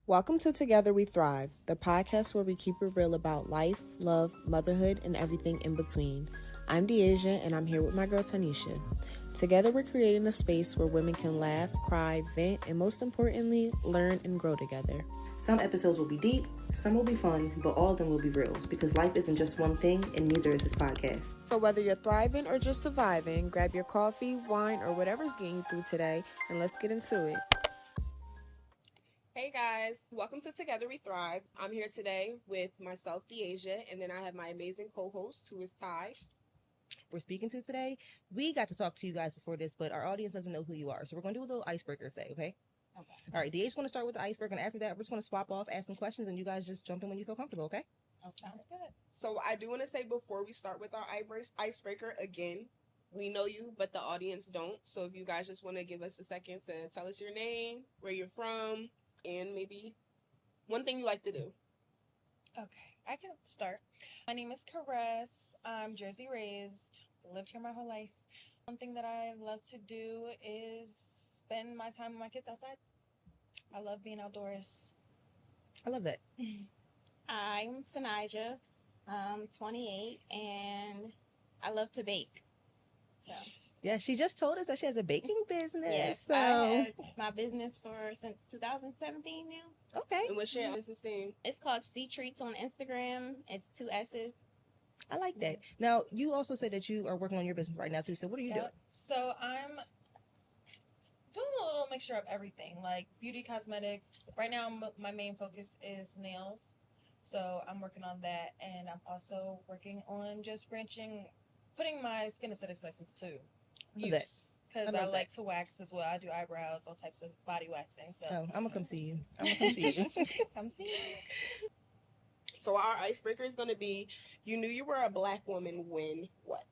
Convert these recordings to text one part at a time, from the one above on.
Welcome to Together We Thrive, the podcast where we keep it real about life, love, motherhood, and everything in between. I'm CeNija, and I'm here with my girl CeNija. Together, we're creating a space where women can laugh, cry, vent, and most importantly, learn and grow together. Some episodes will be deep, some will be fun, but all of them will be real because life isn't just one thing, and neither is this podcast. So whether you're thriving or just surviving, grab your coffee, wine, or whatever's getting you through today, and let's get into it. Hey guys, welcome to Together We Thrive. I'm here today with myself, CeNija, and then I have my amazing co-host, who is Ty. We're speaking to today. We got to talk to you guys before this, but our audience doesn't know who you are. So we're going to do a little icebreaker today, okay? Okay. All right, DA's going to start with the icebreaker, and after that, we're just going to swap off, ask some questions, and you guys just jump in when you feel comfortable, okay? Sounds good. So I do want to say before we start with our icebreaker, again, we know you, but the audience don't. So if you guys just want to give us a second to tell us your name, where you're from, and maybe one thing you like to do. Okay, I can start. My name is Caress. I'm Jersey raised, lived here my whole life. One thing that I love to do is spend my time with my kids outside. I love being outdoors. I love that. I'm CeNija, 28, and I love to bake. So Yeah, she just told us that she has a baking business. yes, So I had my business since 2017 now. okay, And what's your business name? It's called C Treats on Instagram. It's 2 S's. I like that. Now, you also said that you are working on your business right now too. So what are you doing? So I'm doing a little mixture of everything, like beauty, cosmetics. Right now, my main focus is nails. So I'm working on that, and I'm also working on just putting my skin aesthetics license to use. Because I like to wax as well. I do eyebrows, all types of body waxing. So Oh, I'm going to come see you. I'm going to come see you. come see me. So our icebreaker is going to be, you knew you were a black woman when what?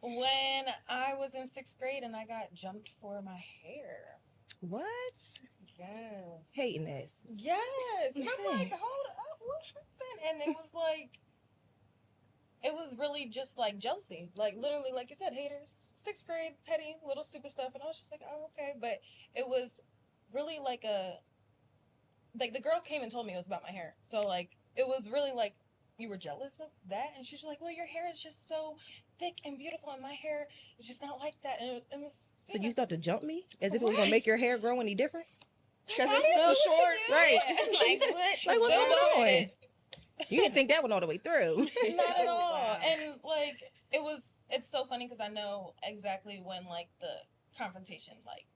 When I was in 6th grade and I got jumped for my hair. What? Yes. Hating this. Yes. And I'm like, hold up, what happened? And it was really just like jealousy. Like literally, like you said, haters. 6th grade, petty, little stupid stuff. And I was just like, oh, okay. But it was really like the girl came and told me it was about my hair. So like, it was really like, you were jealous of that? And she's like, well, your hair is just so thick and beautiful, and my hair is just not like that. And it was. So you thought to jump me? As if it was going to make your hair grow any different? Because it's still short. Right. Like what? Like, what's Still going doing on? You didn't think that went all the way through. Not at all. Wow. And like, it's so funny because I know exactly when like the confrontation like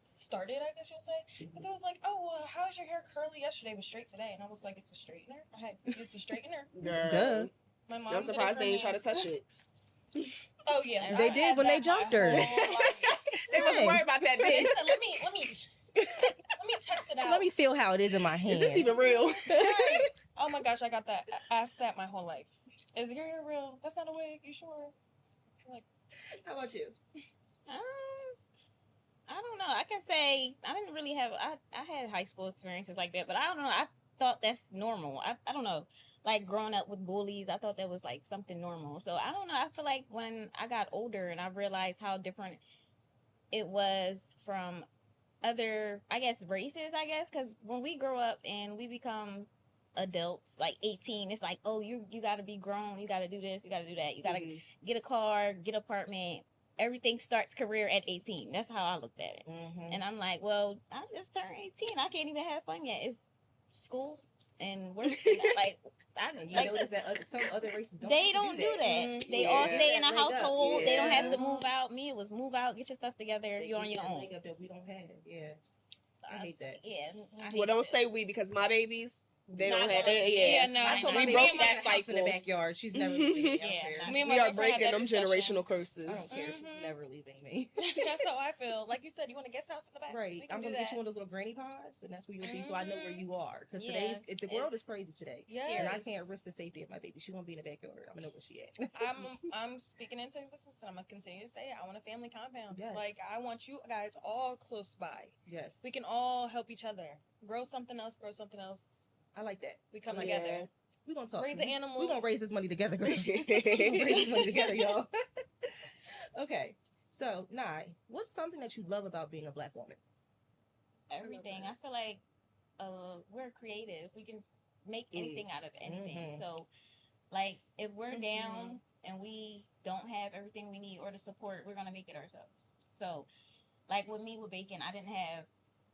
started, I guess you'll say. Because it was like, oh, well, how's your hair curly yesterday was straight today? And I was like, it's a straightener. I had used a straightener. Girl. Duh. My mom I'm did it surprised for they didn't me. try to touch it. Oh yeah, They I did had when they that jumped my her. whole life. They wasn't worried about that, They bitch. said, let me test it out. Let me feel how it is in my hand. Is this even real? Right. Oh my gosh, I got that. Asked that my whole life. Is your hair real? That's not a wig. You sure? Like, How about you? I don't know. I can say I didn't really have. I had high school experiences like that, but I don't know. I thought that's normal. I don't know. Like growing up with bullies, I thought that was like something normal. So I don't know. I feel like when I got older and I realized how different it was from other, I guess, races, because when we grow up and we become adults, like 18, it's like, oh, you got to be grown. You got to do this. You got to do that. You got to get a car, get an apartment. Everything starts career at 18. That's how I looked at it. Mm-hmm. And I'm like, well, I just turned 18. I can't even have fun yet. It's school and work. And like, You like, notice that some other races don't. they don't do that. Mhm. They Yeah. all stay in a Leg up. household. They don't have to Yeah. move out. Me, it was move out, get your stuff together. You're on your own. Leg up that we don't have. Yeah. So I hate that. Yeah. I hate Well, don't that. say we because my babies, they Not don't have gonna- that. yeah, Yeah. no. I told We my broke baby that I got a house in the cycle. backyard. She's never leaving me. I don't Yeah, care. nah. Me and my We are girlfriend had breaking that them discussion. generational I curses. don't care. She's Mhm. never leaving me. That's how I feel. Like you said, you want a guest house in the back? Right. We can I'm do gonna that. get you one of those little granny pods, and that's where you'll be, so I know where you are. Because Yeah. the world is crazy today. Yes. And I can't risk the safety of my baby. She won't be in the backyard. I'm gonna know where she at. I'm speaking into existence, and I'm gonna continue to say it. I want a family compound. Yes. Like I want you guys all close by. Yes. We can all help each other. Grow something else. Grow something else. I like that. We come I like together. We're gonna talk. Raise the animals. We're gonna raise this money together, girl. We're gonna raise this money together, y'all. Okay. So, Nye, what's something that you love about being a Black woman? Everything. I feel like we're creative. We can make anything out of anything. So, like, if we're down and we don't have everything we need or the support, we're gonna make it ourselves. So, like with me with baking, I didn't have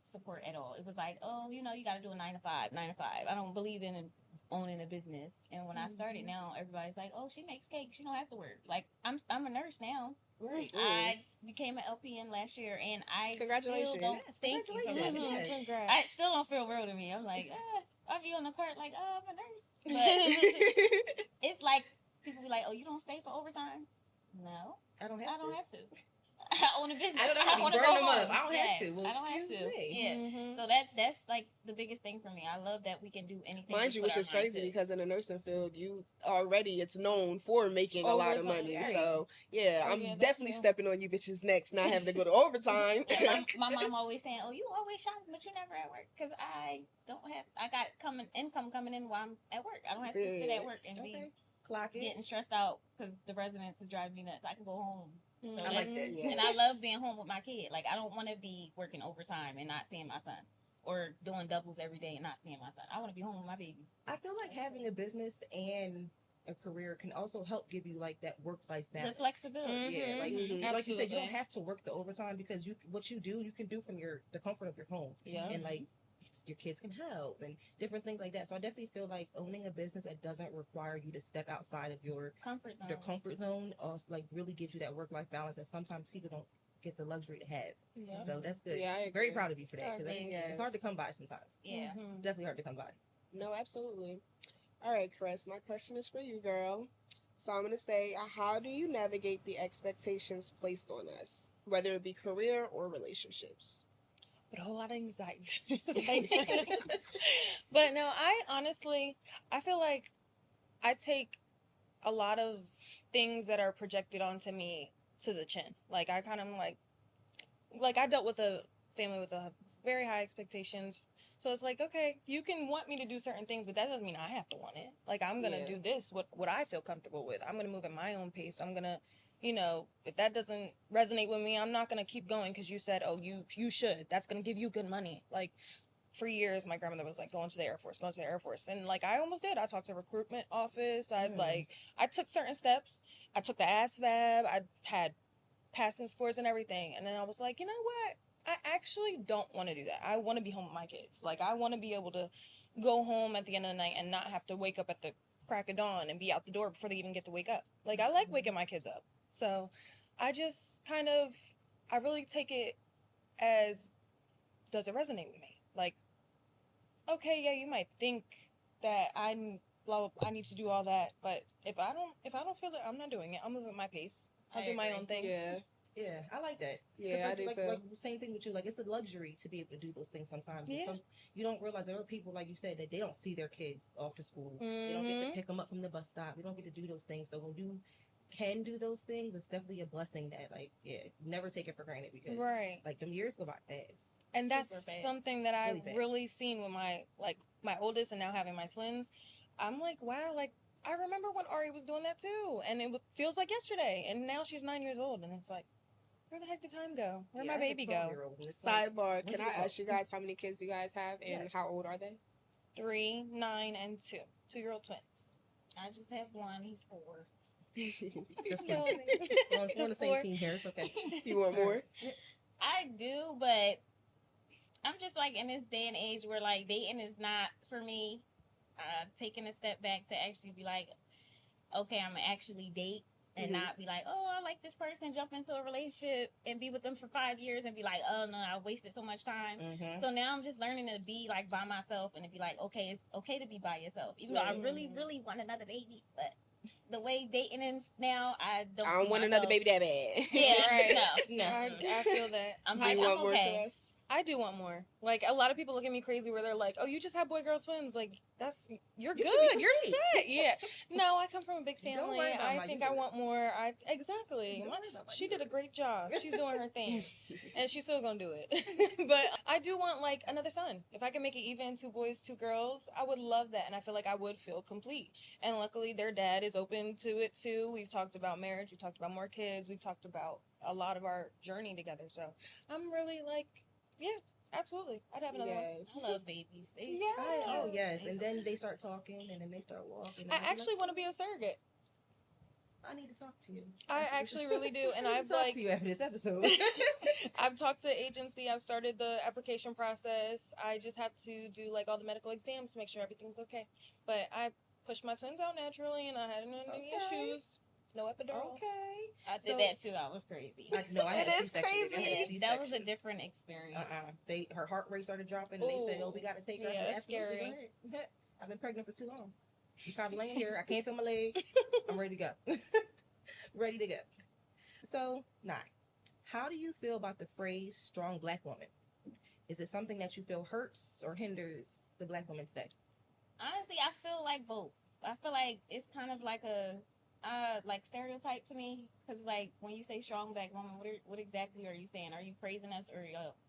support at all. It was like, oh, you got to do a 9 to 5, 9 to 5. I don't believe in owning a business. And when I started now, everybody's like, oh, she makes cakes. She don't have to work. Like, I'm a nurse now. Right. I became an LPN last year, and I Congratulations. still don't thank you so much. Yes. Congrats. I still don't feel real to me. I'm like, I'll be on the cart like, I'm a nurse. But it's like, people be like, oh, you don't stay for overtime? No, I don't I have don't to. have to. I own a business. I don't have to wanna burn go them home. up. I don't have to. Well, I don't have excuse to. me. Yeah. So that's like the biggest thing for me. I love that we can do anything. Mind you, which is crazy because in the nursing field, it's known for making a lot of money. Right. So yeah, I'm that's definitely true. stepping on you bitches next, not having to go to overtime. Yeah, my mom always saying, "Oh, you always shopping, but you never at work." Because I got income coming in while I'm at work. I don't have to sit at work and be Clock it. getting stressed out because the residents is driving me nuts. I can go home. So I like that. Yeah. And I love being home with my kid. Like, I don't want to be working overtime and not seeing my son, or doing doubles every day and not seeing my son. I want to be home with my baby. I feel like having a business and a career can also help give you like that work-life balance. The flexibility. Yeah, like like you said, you Absolutely. don't have to work the overtime because what you do, you can do from the comfort of your home. Yeah. And like your kids can help and different things like that. So I definitely feel like owning a business that doesn't require you to step outside of your Comfort zone. comfort zone also like really gives you that work-life balance that sometimes people don't get the luxury to have. Yeah. So that's good. Yeah, I agree. Very proud of you for that. I 'Cause agree. it's hard to come by sometimes. Yeah. Definitely hard to come by. No, absolutely. All right, Chris, my question is for you, girl. So I'm going to say, how do you navigate the expectations placed on us, whether it be career or relationships? With a whole lot of anxiety. But no, I feel like I take a lot of things that are projected onto me to the chin. Like, I kind of like I dealt with a family with a very high expectations. So it's like, okay, you can want me to do certain things, but that doesn't mean I have to want it. Like, I'm going to do this, what I feel comfortable with. I'm going to move at my own pace. I'm going to, if that doesn't resonate with me, I'm not going to keep going because you said, oh, you should. That's going to give you good money. Like, for years, my grandmother was like, going to the Air Force. And like, I almost did. I talked to recruitment office. I took certain steps. I took the ASVAB. I had passing scores and everything. And then I was like, you know what? I actually don't want to do that. I want to be home with my kids. Like, I want to be able to go home at the end of the night and not have to wake up at the crack of dawn and be out the door before they even get to wake up. Like, I like waking my kids up. So I just I really take it as, does it resonate with me? Like, okay, yeah, you might think that I need to do all that, but if I don't feel it, I'm not doing it. I'll move at my pace. I'll do my own thing. Yeah. Yeah, I like that. Yeah, I do like, too. Like, same thing with you. Like, it's a luxury to be able to do those things sometimes. Yeah. You don't realize there are people, like you said, that they don't see their kids off to school. They don't get to pick them up from the bus stop. They don't get to do those things. So when you can do those things, it's definitely a blessing that, like, never take it for granted because, Right. them years go by fast. And that's Super fast. something that I've Really fast. really seen with my oldest and now having my twins. I'm like, wow, like, I remember when Ari was doing that too. And it feels like yesterday. And now she's 9 years old. And it's like, where the heck did time go? Where'd my baby go? Sidebar, can when I you go- ask you guys how many kids you guys have and Yes. how old are they? 3, 9, and 2. 2-year-old twins. I just have one. He's 4. Just No, we're on the Just same 4. team here. It's okay. You want more? I do, but I'm just like in this day and age where like dating is not for me. Taking a step back to actually be like, okay, I'm gonna actually date and not be like, oh, I like this person, jump into a relationship and be with them for 5 years and be like, oh no, I wasted so much time. So now I'm just learning to be like by myself and to be like, okay, it's okay to be by yourself. Even though I really, really want another baby, but the way dating is now, I don't want another baby that bad. Yeah, Right. no. I feel that. I'm Do like, you want I'm more, okay. Chris? I do want more. Like, a lot of people look at me crazy where they're like, oh, you just have boy-girl twins. Like, you're You should good. be You're complete. set. Yeah. No, I come from a big Don't family. worry about I my think I want uterus. more. Exactly. Don't worry about my She did a uterus. great job. She's doing her thing. And she's still gonna do it. But I do want, like, another son. If I can make it even, 2 boys, 2 girls, I would love that. And I feel like I would feel complete. And luckily, their dad is open to it, too. We've talked about marriage. We've talked about more kids. We've talked about a lot of our journey together. So I'm really like, yeah, absolutely. I'd have another one. Yes. I love babies. They Yes. Oh cute. yes, They and so then cute. they start talking, and then they start walking. I actually want to be a surrogate. I need to talk to you. I actually really do, and I need I've to talk like to you after this episode. I've talked to the agency. I've started the application process. I just have to do like all the medical exams to make sure everything's okay. But I pushed my twins out naturally, and I hadn't had any Okay. issues. No epidural. Okay. I did So- that too. I was crazy. I had It a is C-section. I had a crazy. That was a C-section. different experience. Her heart rate started dropping, and they said, "Oh, we got to take her." I Yeah, said, it's "Absolutely, scary. go ahead." I've been pregnant for too long. I'm probably laying here. I can't feel my legs. I'm ready to go. Ready to go. So, how do you feel about the phrase "strong black woman"? Is it something that you feel hurts or hinders the black woman today? Honestly, I feel like both. I feel like it's kind of like a like stereotype to me, because like when you say strong black woman, what exactly are you saying? Are you praising us, or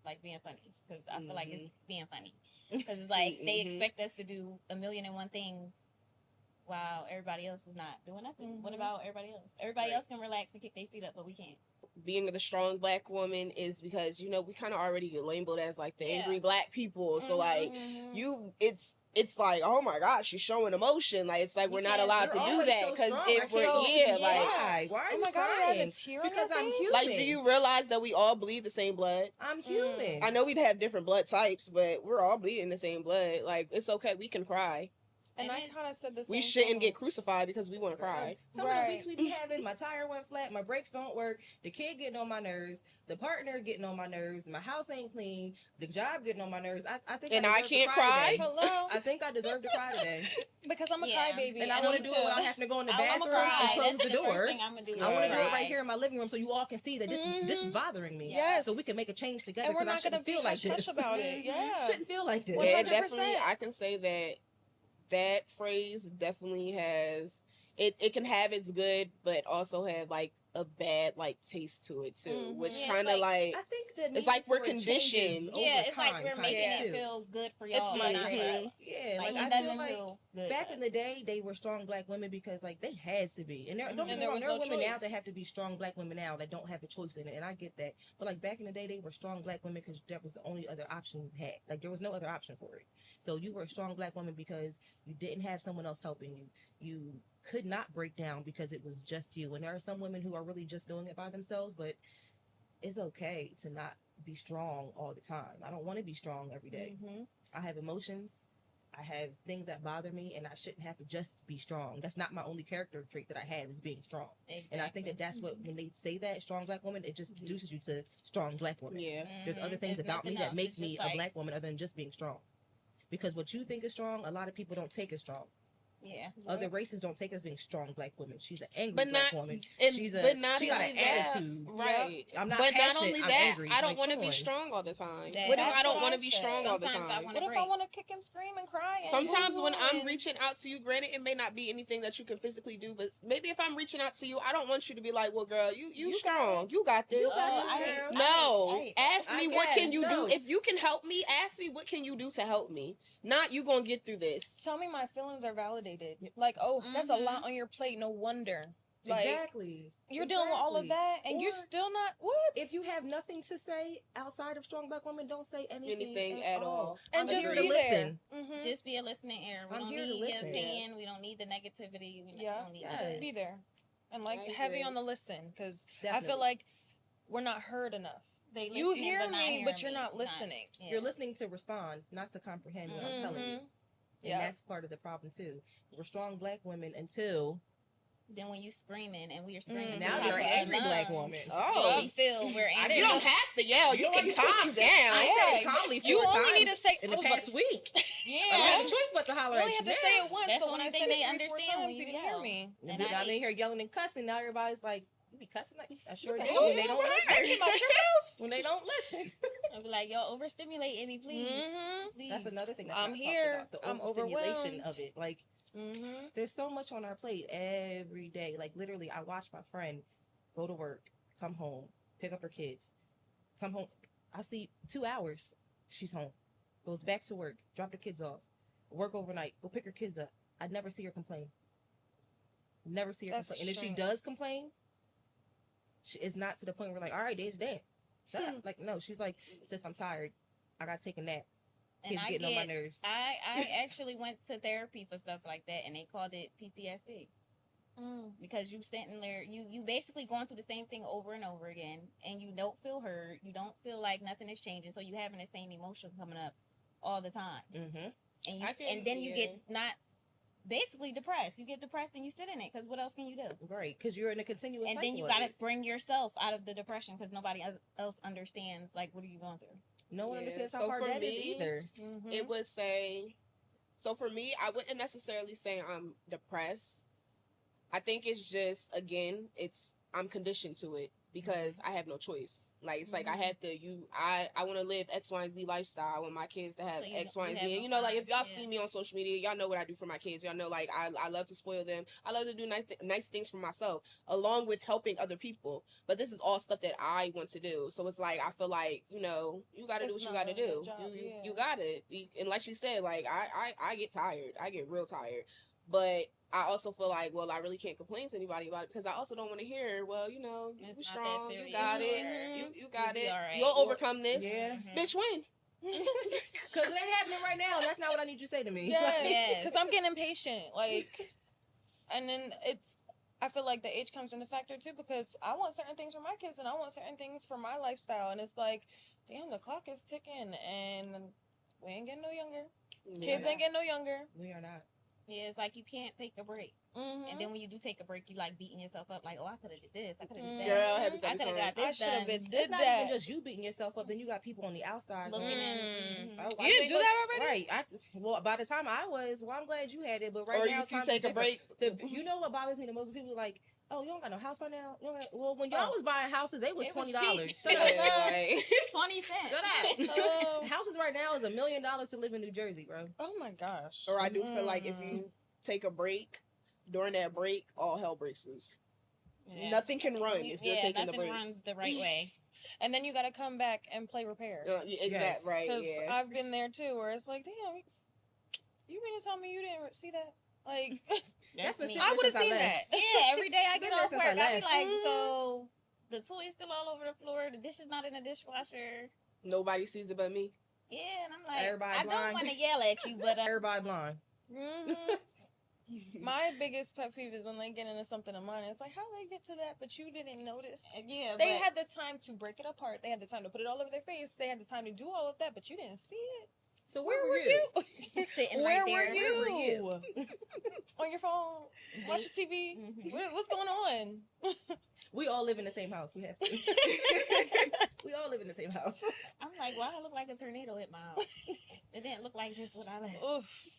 like being funny? Because I feel like it's being funny, because it's like they expect us to do 1,000,001 things while everybody else is not doing nothing. What about everybody else? Everybody else can relax and kick their feet up, but we can't. Being the strong black woman is because, you know, we kind of already get labeled as like the Yeah. angry black people. So like Mhm. it's like, oh my gosh, she's showing emotion. Like it's like we're not can't- allowed to You're do always that so because strong. if I we're can't yeah, believe- like why are Oh you my God, I had crying? a tear on Because your I'm face? human. like do you realize that we all bleed the same blood? I'm human. I know we'd have different blood types, but we're all bleeding the same blood. Like it's okay, we can cry. And I And kind of said the same We shouldn't thing. get crucified because we want to cry. Some of Right. the weeks we be having, my tire went flat, my brakes don't work, the kid getting on my nerves, the partner getting on my nerves, my house ain't clean, the job getting on my nerves. I think And I deserve to can't cry? today. Hello? I think I deserve to cry today. Because I'm a Yeah. crybaby. And I me want to do it too. without having to go in the I'm a bathroom cry. and close That's the the door. first thing I'm gonna do. I want to do it Cry. right here in my living room so you all can see that this is bothering me. Yes. So we can make a change together. And we're 'cause I not gonna shouldn't be feel like hush-hush this. about it. Yeah. Shouldn't feel like this. Yeah, 100%. definitely. I can say that phrase definitely has it can have its good, but also have like a bad like taste to it too, Mhm. which Yeah, kind it's of like I think that It's like we're for it changes conditioned. over Yeah, it's like time, we're kinda, making it too. feel good for It's y'all, but not for like- us. Yeah, Like, like I it feel doesn't like feel good. back to in us. the day, they were strong black women because like they had to be. And there, don't get And me there wrong, was there are no women now choice. that have to be strong black women now that don't have a choice in it, and I get that. But like back in the day, they were strong black women because that was the only other option you had. Like there was no other option for it. So you were a strong black woman because you didn't have someone else helping you. You could not break down because it was just you. And there are some women who are really just doing it by themselves, but it's okay to not be strong all the time. I don't want to be strong every day. Mhm. I have emotions. I have things that bother me, and I shouldn't have to just be strong. That's not my only character trait that I have is being strong. Exactly. And I think that that's what, when they say that, strong black woman, it just introduces you to strong black woman. yeah. There's other Mhm. things There's about me nothing that else. make It's me just a like- black woman other than just being strong. Because what you think is strong, a lot of people don't take as strong. Yeah. Other races don't take as being strong black women. She's an angry But black not- woman. And She but not got only an that, attitude. right? I'm not But not passionate, only I'm that, angry. I don't Like, want to come be on. strong all the time. That- What if that's I don't what want to I be said. strong all the Sometimes I time? wanna What if I break. want to kick and scream and cry? And Sometimes when I'm and- reaching out to you, granted it may not be anything that you can physically do, but maybe if I'm reaching out to you, I don't want you to be like, well, girl, you You got strong, you got this. You got Oh, this, I hate- girl. No, I hate- ask I me what can guess, you no. do. If you can help me, ask me what can you do to help me. Not you gonna get through this. Tell me my feelings are validated. Like, oh, that's a lot on your plate. No wonder. Like, Exactly. you're dealing with all of that, and you're Or still not what? If you have nothing to say outside of strong black women, don't say Anything at all. and I'm just here be to there. listen. Mhm. Just be a listening ear. We I'm don't here to need your listen. opinion. We don't need the negativity. We Yeah. don't need Yes. none of Just be this. there, and like I heavy agree. on the listen, because I Definitely. feel like we're not heard enough. They You listening, hear but not me, hearing but you're me. not listening. Yeah. You're listening to respond, not to comprehend what I'm telling you. Mhm. And Yeah. that's part of the problem too. We're strong black women until Then when you screaming and we are screaming, now to you're an our angry black lungs, woman. Oh. we feel we're angry. You don't have to yell. You can calm down. I said calmly You 4 only times need to say in the I was about past to- week. I don't Yeah. have a choice but to holler You at only you have to now. say it once, That's but the when I only said thing it they 3-4 understand when times, you you didn't hear yell. me. And I I'm in hate- here yelling and cussing. Now everybody's like, "You be cussing like I sure do." the hell When is they wrong don't with her? listen. Keep my shit mouth. When they don't listen. I'll be like, y'all overstimulating me, please. Mhm. Please. That's another thing that's I'm not here. talked about. I'm The overstimulation overwhelmed. of it. Like Mhm. there's so much on our plate every day. Like literally, I watch my friend go to work, come home, pick up her kids, come home. I see 2 hours. She's home, goes back to work, drop the kids off, work overnight, go pick her kids up. I never see her complain. Never see her That's complain. And if she strange. does complain, It's not to the point where like, all right, Deja, dance. Shut up. Like, no, she's like, sis, I'm tired. I gotta take a nap. Kids getting on my nerves. I actually went to therapy for stuff like that, and they called it PTSD. Because you sitting there, you basically going through the same thing over and over again, and you don't feel heard. You don't feel like nothing is changing, so you having the same emotion coming up all the time. And then you get not basically depressed. You get depressed and you sit in it because what else can you do? Right, because you're in a continuous and cycle. Then you got to bring yourself out of the depression because nobody else understands, like, what are you going through? No one understands how hard that is either. It would say, so for me, I wouldn't necessarily say I'm depressed. I think it's just, again, I'm conditioned to it because I have no choice. Like, it's like I have to, I want to live X, Y, and Z lifestyle. I want my kids to have X, Y, and Z. And, you know, like, if y'all see me on social media, y'all know what I do for my kids. Y'all know, like, I love to spoil them. I love to do nice things for myself, along with helping other people. But this is all stuff that I want to do. So it's like, I feel like, you know, you got to do what you got to do. You got it. And like she said, like, I get tired. I get real tired. But I also feel like, well, I really can't complain to anybody about it because I also don't want to hear, well, you know, you're strong, you got it, you got it, right. You'll overcome this. Yeah. Bitch, when? Because it ain't happening right now. That's not what I need you to say to me. Yes, because I'm getting impatient. Like, and then I feel like the age comes into factor too because I want certain things for my kids and I want certain things for my lifestyle. And it's like, damn, the clock is ticking and we ain't getting no younger. Kids ain't getting no younger. We are not. Yeah, it's like you can't take a break. And then when you do take a break, you like beating yourself up. Like, oh, I could have did this. I could have did that. Girl, I could have got this. I should have been did it's that. Not even just you beating yourself up. Then you got people on the outside looking at. Oh, you didn't do that already, right? Well, by the time I was, well, I'm glad you had it. But right or now, if you take a break, you know what bothers me the most? People are like, oh, you don't got no house by now. Well, when y'all was buying houses, they was $20. Shut up, 20 cents. Shut up. Houses right now is $1 million to live in New Jersey, bro. Oh my gosh. Or I do feel like if you take a break, during that break, all hell breaks loose. Yeah. Nothing can run if you're taking the break. Nothing runs the right way. And then you got to come back and play repair. Exactly, right. Because I've been there too, where it's like, damn, you mean to tell me you didn't see that? Like, I would have seen that. Yeah, every day I get off work, I be like, so the toy's still all over the floor, the dish is not in the dishwasher. Nobody sees it but me. Yeah, and I'm like, everybody I don't want to yell at you, but everybody blind. My biggest pet peeve is when they get into something of mine. It's like, how they get to that, but you didn't notice. Yeah, they had the time to break it apart. They had the time to put it all over their face. They had the time to do all of that, but you didn't see it. So where were you? Sitting where right there. Where were you? On your phone, watching TV. What's going on? We all live in the same house. We have to. We all live in the same house. I'm like, why it look like a tornado hit my house? It didn't look like this when I left. Oof.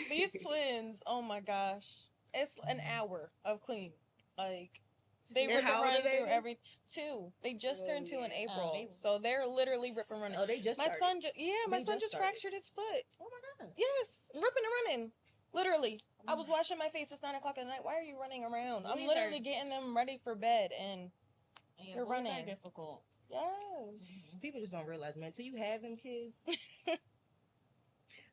These twins, oh my gosh. It's an hour of clean. Like, they rip and run through every 2. They just turned 2 in April. So they're literally rip and running. Oh, they just started. My son just fractured his foot. Oh my God. Yes. Ripping and running. Literally. I was washing my face. It's 9 o'clock at night. Why are you running around? I'm literally getting them ready for bed and they're running. Are difficult. Yes. People just don't realize, man, till you have them kids.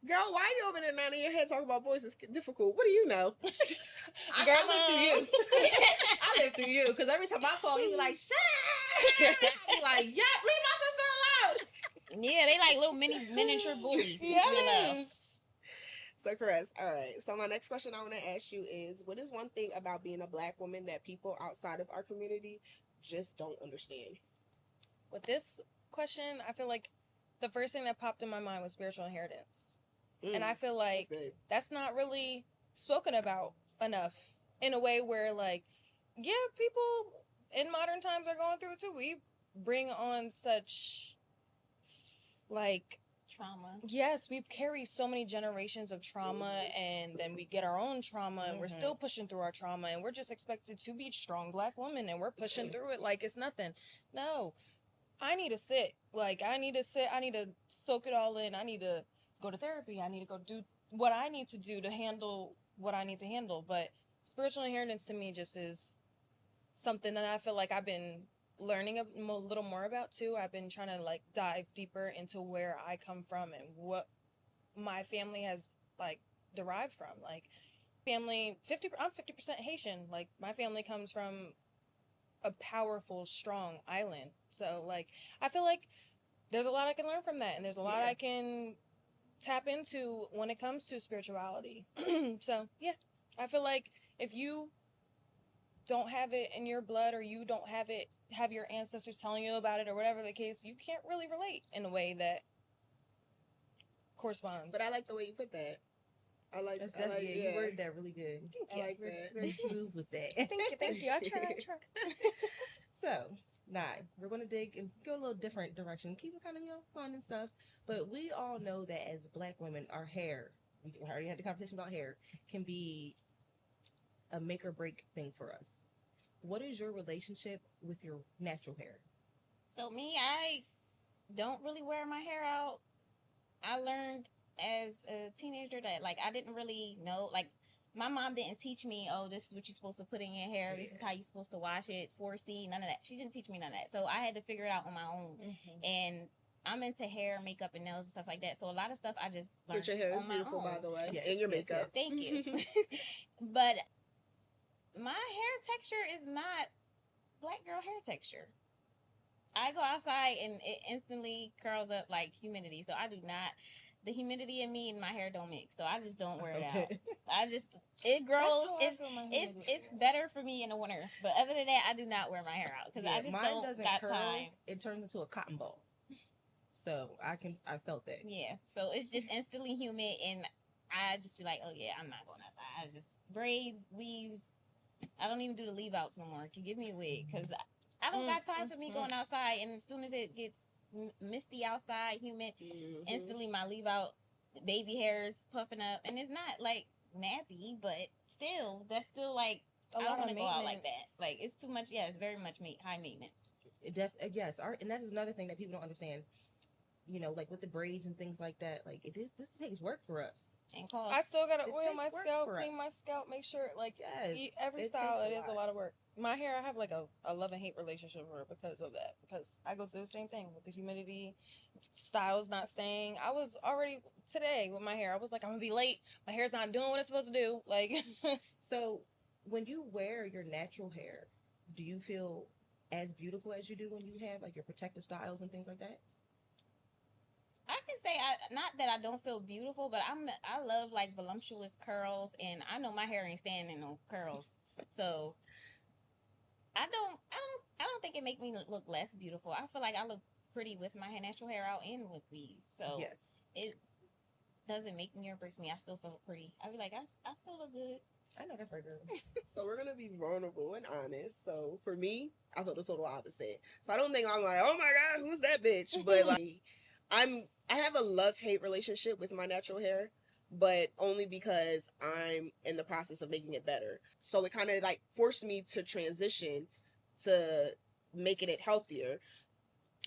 Girl, why you over there nodding your head talking about boys is difficult? What do you know? I lived through you. I lived through you because every time I call, you be like, shut up. I be like, yeah, leave my sister alone. Yeah, they like little miniature bullies. Yes. So, Chris, all right. So, my next question I want to ask you is, what is one thing about being a Black woman that people outside of our community just don't understand? With this question, I feel like the first thing that popped in my mind was spiritual inheritance. And I feel like that's not really spoken about enough in a way where, like, yeah, people in modern times are going through it too. We bring on such, like, trauma. Yes, we carry so many generations of trauma and then we get our own trauma and we're still pushing through our trauma and we're just expected to be strong Black women and we're pushing through it like it's nothing. No, I need to sit. Like, I need to sit. I need to soak it all in. I need to go to therapy. I need to go do what I need to do to handle what I need to handle. But spiritual inheritance to me just is something that I feel like I've been learning a little more about too. I've been trying to like dive deeper into where I come from and what my family has like derived from. Like, family, I'm 50% Haitian. Like, my family comes from a powerful, strong island. So like, I feel like there's a lot I can learn from that, and there's a lot I can tap into when it comes to spirituality. So yeah, I feel like if you don't have it in your blood, or you don't have your ancestors telling you about it, or whatever the case, you can't really relate in a way that corresponds. But I like the way you put that. You worded that really good. Thank you. I like that. Very smooth with that. Thank you. I try. So, we're going to dig and go a little different direction. Keep it kind of, fun and stuff. But we all know that as Black women, our hair, we already had the conversation about hair, can be a make or break thing for us. What is your relationship with your natural hair? So me, I don't really wear my hair out. I learned as a teenager that, like, I didn't really know, like, my mom didn't teach me, oh, this is what you're supposed to put in your hair. This is how you're supposed to wash it, 4C, none of that. She didn't teach me none of that. So I had to figure it out on my own. Mm-hmm. And I'm into hair, makeup, and nails and stuff like that. So a lot of stuff I just learned. But your hair is on my beautiful, own. by the way. Yes, and your makeup. Yes. Thank you. But my hair texture is not Black girl hair texture. I go outside and it instantly curls up like humidity. So I do not. The humidity in me and my hair don't mix, so I just don't wear it out. It grows. It's better for me in the winter, but other than that, I do not wear my hair out because I just don't got time. It turns into a cotton ball. So I felt that. Yeah. So it's just instantly humid, and I just be like, oh yeah, I'm not going outside. I just braids, weaves. I don't even do the leave outs no more. Can give me a wig because I don't got time for me going outside, and as soon as it gets misty outside, humid, instantly my leave out baby hairs puffing up, and it's not like nappy, but still, that's still like I don't want to go out like that. Like it's too much. Yeah, it's very much high maintenance. Yes, and that is another thing that people don't understand. Like with the braids and things like that, like this takes work for us. And cost. I still gotta oil my scalp, clean my scalp, make sure every style it is a lot of work. My hair, I have like a love-and-hate relationship with it because of that. Because I go through the same thing with the humidity, styles not staying. I was already today with my hair. I was like, I'm gonna be late. My hair's not doing what it's supposed to do. Like, so when you wear your natural hair, do you feel as beautiful as you do when you have like your protective styles and things like that? I can say not that I don't feel beautiful, but I love like voluptuous curls, and I know my hair ain't standing no curls, so I don't think it make me look less beautiful. I feel like I look pretty with my natural hair out and with weave, so yes, it doesn't make me or break me. I still feel pretty. I be like I still look good. I know that's very good. So we're gonna be vulnerable and honest. So for me, I feel the total opposite. So I don't think I'm like, oh my god, who's that bitch? But like, I have a love-hate relationship with my natural hair, but only because I'm in the process of making it better. So it kind of like forced me to transition to making it healthier.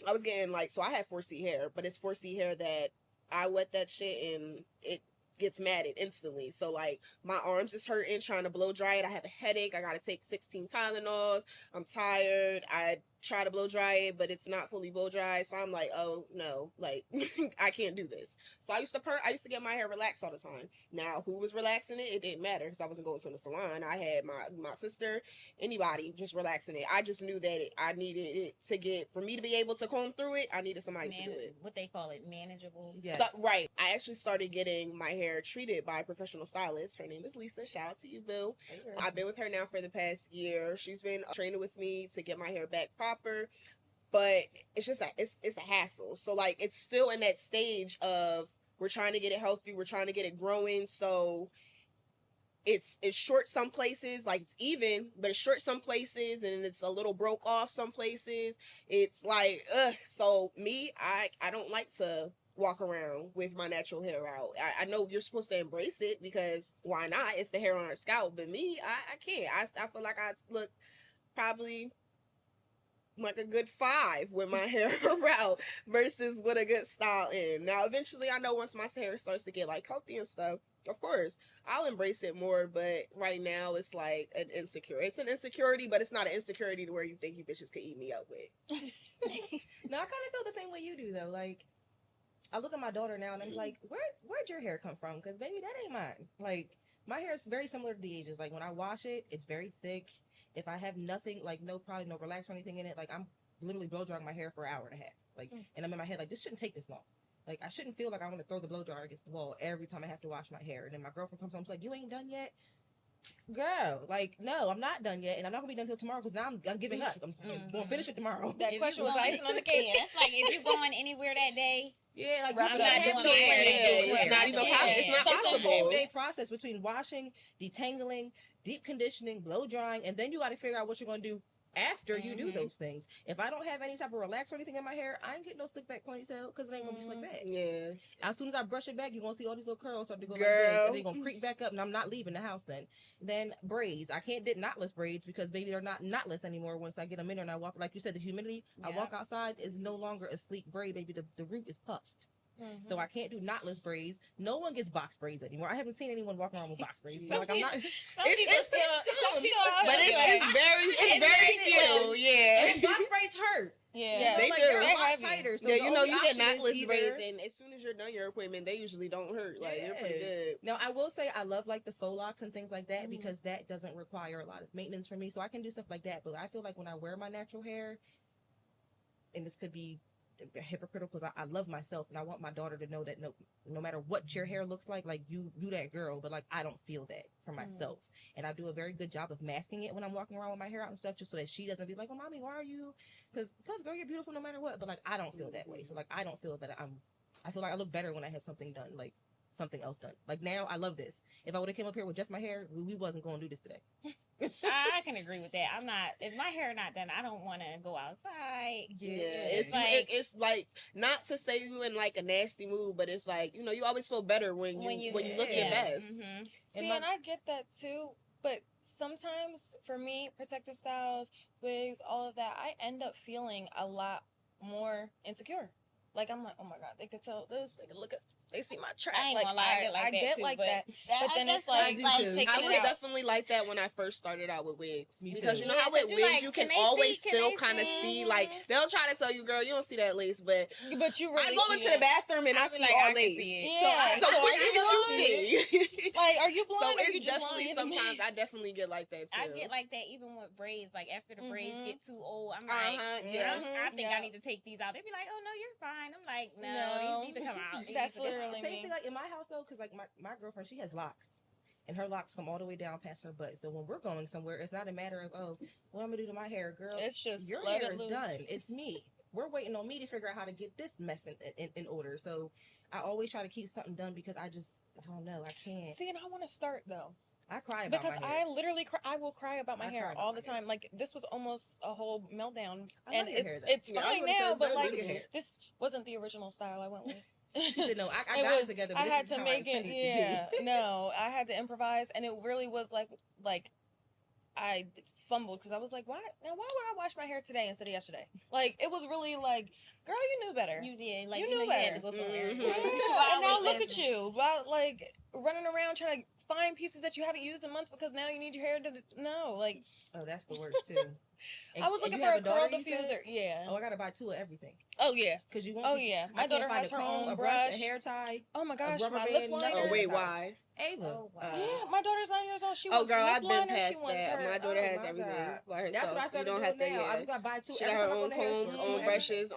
I was getting so I had 4C hair, but it's 4C hair that I wet that shit and it gets matted instantly. So like my arms is hurting trying to blow dry it. I have a headache. I gotta take 16 Tylenols. I'm tired. I try to blow dry it, but it's not fully blow dry. So I'm like, oh no, like I can't do this. So I used to get my hair relaxed all the time. Now who was relaxing it? It didn't matter because I wasn't going to the salon. I had my sister, anybody just relaxing it. I just knew that I needed it for me to be able to comb through it. I needed somebody to do it. What they call it, manageable. Yes. So, right. I actually started getting my hair treated by a professional stylist. Her name is Lisa. Shout out to you, Boo. I've been with her now for the past year. She's been training with me to get my hair back proper, but it's just it's a hassle. So like it's still in that stage of we're trying to get it healthy, we're trying to get it growing. So it's short some places, like it's even, but it's short some places, and it's a little broke off some places. It's like so me, I don't like to walk around with my natural hair out. I know you're supposed to embrace it because why not? It's the hair on our scalp. But me, I can't. I feel like I look probably like a good 5 with my hair out versus with a good style in. Now, eventually, I know once my hair starts to get like healthy and stuff, of course, I'll embrace it more. But right now, it's like an insecurity. It's an insecurity, but it's not an insecurity to where you think you bitches could eat me up with. No, I kind of feel the same way you do though. Like, I look at my daughter now and I'm like, where'd your hair come from? Because baby, that ain't mine. Like, My hair is very similar to the ages. Like when I wash it, it's very thick. If I have nothing, like no probably no relax or anything in it, like I'm literally blow drying my hair for an hour and a half. Like, and I'm in my head like this shouldn't take this long. Like I shouldn't feel like I want to throw the blow dryer against the wall every time I have to wash my hair. And then my girlfriend comes home, she's like, "You ain't done yet." Girl, like, no, I'm not done yet, and I'm not gonna be done until tomorrow because now I'm giving up. I'm gonna finish it tomorrow. That question was icing on the cake. Yeah, that's like if you're going anywhere that day. Yeah, like I'm I'm not doing my hair. It's not even possible. It's not It's a possible. whole day process between washing, detangling, deep conditioning, blow drying, and then you got to figure out what you're gonna do after you do those things. If I don't have any type of relax or anything in my hair, I ain't getting no slick back ponytail because it ain't gonna be slick back. Yeah. As soon as I brush it back, you're gonna see all these little curls start to go like this, and they're gonna creep back up, and I'm not leaving the house then. Then braids. I can't did knotless braids because baby, they're not knotless anymore once I get them in there and I walk, like you said, the humidity, I walk outside is no longer a sleek braid, baby. The root is puffed. So I can't do knotless braids. No one gets box braids anymore. I haven't seen anyone walk around with box braids. So like I'm not. It's very few. Yeah. And box braids hurt. Yeah, they like, do. They're a They're lot heavy. tighter. So Yeah, the you know, only you get option is knotless either- braids, and as soon as you're done your appointment, they usually don't hurt. Like you're pretty good. Now I will say I love like the faux locks and things like that because that doesn't require a lot of maintenance for me. So I can do stuff like that. But I feel like when I wear my natural hair, and this could be hypocritical because I love myself and I want my daughter to know that no matter what your hair looks like you that girl, but like I don't feel that for myself, and I do a very good job of masking it when I'm walking around with my hair out and stuff, just so that she doesn't be like, "Oh, mommy, why are you?" Because girl, you're beautiful no matter what. But like I don't feel that way, so like I don't feel that I feel like I look better when I have something done, like something else done. Like now I love this. If I would have came up here with just my hair, we wasn't going to do this today. I can agree with that. I'm not. If my hair not done, I don't want to go outside. Yeah, It's like- like not to say you in like a nasty mood, but it's like you always feel better when you look your best. See, and I get that too, but sometimes for me, protective styles, wigs, all of that, I end up feeling a lot more insecure. Like I'm like, oh my god, they could tell this, they could look at, they see my track. I ain't Like gonna lie, I get like that. But then it's like I taking I it was out. definitely like that when I first started out with wigs. Me Because too. you know how Yeah, with 'cause you wigs like, you can can they always see? still Can they kind of see? see, like they'll try to tell you, girl, you don't see that lace, but But you really I go into the bathroom and I see all lace. Yeah. So So what are did you you see? Like, are you So blind or are you it's just definitely lying to me? sometimes I definitely get like that too. I get like that even with braids. Like after the braids get too old, I'm Uh-huh, like, yeah. I think Yeah. I need to take these out. They'd be like, "Oh no, you're fine." I'm like, "No, No. these need to come out." These That's need to come literally out. Same me. thing like in my house though, because like my girlfriend, she has locks, and her locks come all the way down past her butt. So when we're going somewhere, it's not a matter of what I'm gonna do to my hair, girl. It's just your let hair it is loose. done. It's me. We're waiting on me to figure out how to get this mess in order. So I always try to keep something done because I don't know, I can't. See, and I want to start though. I cry about Because my hair. I literally I will cry about my I hair cry about all my the hair. time. Like this was almost a whole meltdown, I and love your hair, though. it's Yeah, I was fine gonna say, now. it's But very like beautiful. this wasn't the original style I went with. She said, no, I It got was- it together. But I this had is to how make it. intended to be. Yeah, no, I had to improvise, and it really was like I fumbled because I was like, why would I wash my hair today instead of yesterday? Like it was really like, girl, you knew better. You did, like You you, knew know, you had to better. go somewhere. Mhm. Yeah, Wow, and now wait, look at listen. you, about like running around trying to find pieces that you haven't used in months because now you need your hair to no, like Oh, that's the worst too. And- I was and looking you for have a curl daughter, you said? diffuser. Yeah. Oh, I gotta buy 2 of everything Oh yeah. because you won't. Oh yeah. My I can't daughter find has a her comb, own a brush, brush. a hair tie. Oh my gosh, rubber my band, lip nothing. liner. Oh wait, why? Ava. Oh wow. Yeah, my daughter's 9 years old. She Oh wants girl, lip I've been liner. past She wants that. her. My daughter Oh, has my everything God. by herself. That's what I You started don't doing have to. now. I Yeah. just gotta buy 2. She got every her time I go own to the hair combs, store, own 2 brushes,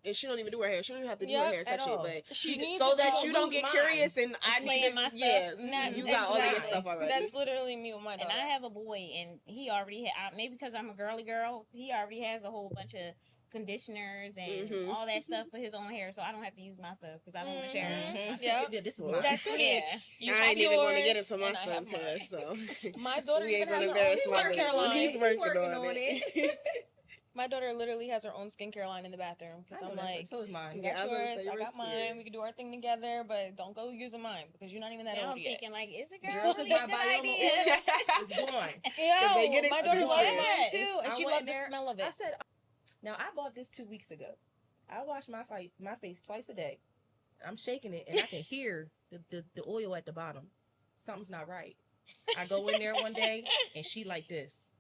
and she don't even do her hair. She don't even have to do her Yep, hair at touch it, all. but She needs so to that do you don't lose get mine. curious and I Playing need to. my stuff. Yes, Not- you got all of your exactly. stuff already. That's literally me with my And daughter. I have a boy, and he already had, maybe because I'm a girly girl, he already has a whole bunch of conditioners and Mhm. all that stuff for his own hair, so I don't have to use my stuff because I don't want to share Mhm. it. Yeah. Yeah, this is Well, mine. That's it. Yeah. You I have ain't even going to yours, get into my and I have son's hair, mine. so My daughter we even ain't has gonna her own embarrass my skincare baby. line. He's working on it. My daughter literally has her own skincare line in the bathroom because I know I'm that's like, right. So is mine. you Yeah, got I was gonna yours, say I got yours, mine. too. We can do our thing together, but don't go using mine because you're not even that Now I'm old yet. thinking, like, is it Girl, girl? because Is my a good biome idea? is gone. Yo, they get my daughter expensive. loved mine Yes. too, and I she went loved the there- smell of I it. said, now I bought this 2 weeks ago. I wash my face twice a day. I'm shaking it and I can hear the oil at the bottom. Something's not right. I go in there one day and she like this.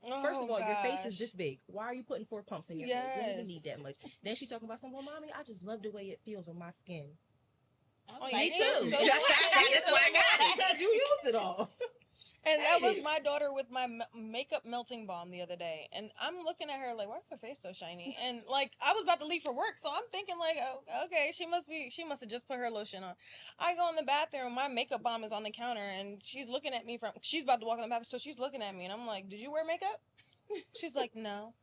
First of all, your face is this big. Why are you putting 4 pumps in your face? You don't even Yes. need that much. Then she talking about something. Well, mommy, I just love the way it feels on my skin. I was Oh, like, Me too. So- That's why I got it. Because you used it all. And that was my daughter with my makeup melting balm the other day. And I'm looking at her like, why is her face so shiny? And like, I was about to leave for work. So I'm thinking like, oh, okay, she must have just put her lotion on. I go in the bathroom. My makeup balm is on the counter and she's looking at me she's about to walk in the bathroom. So she's looking at me and I'm like, did you wear makeup? She's like, no.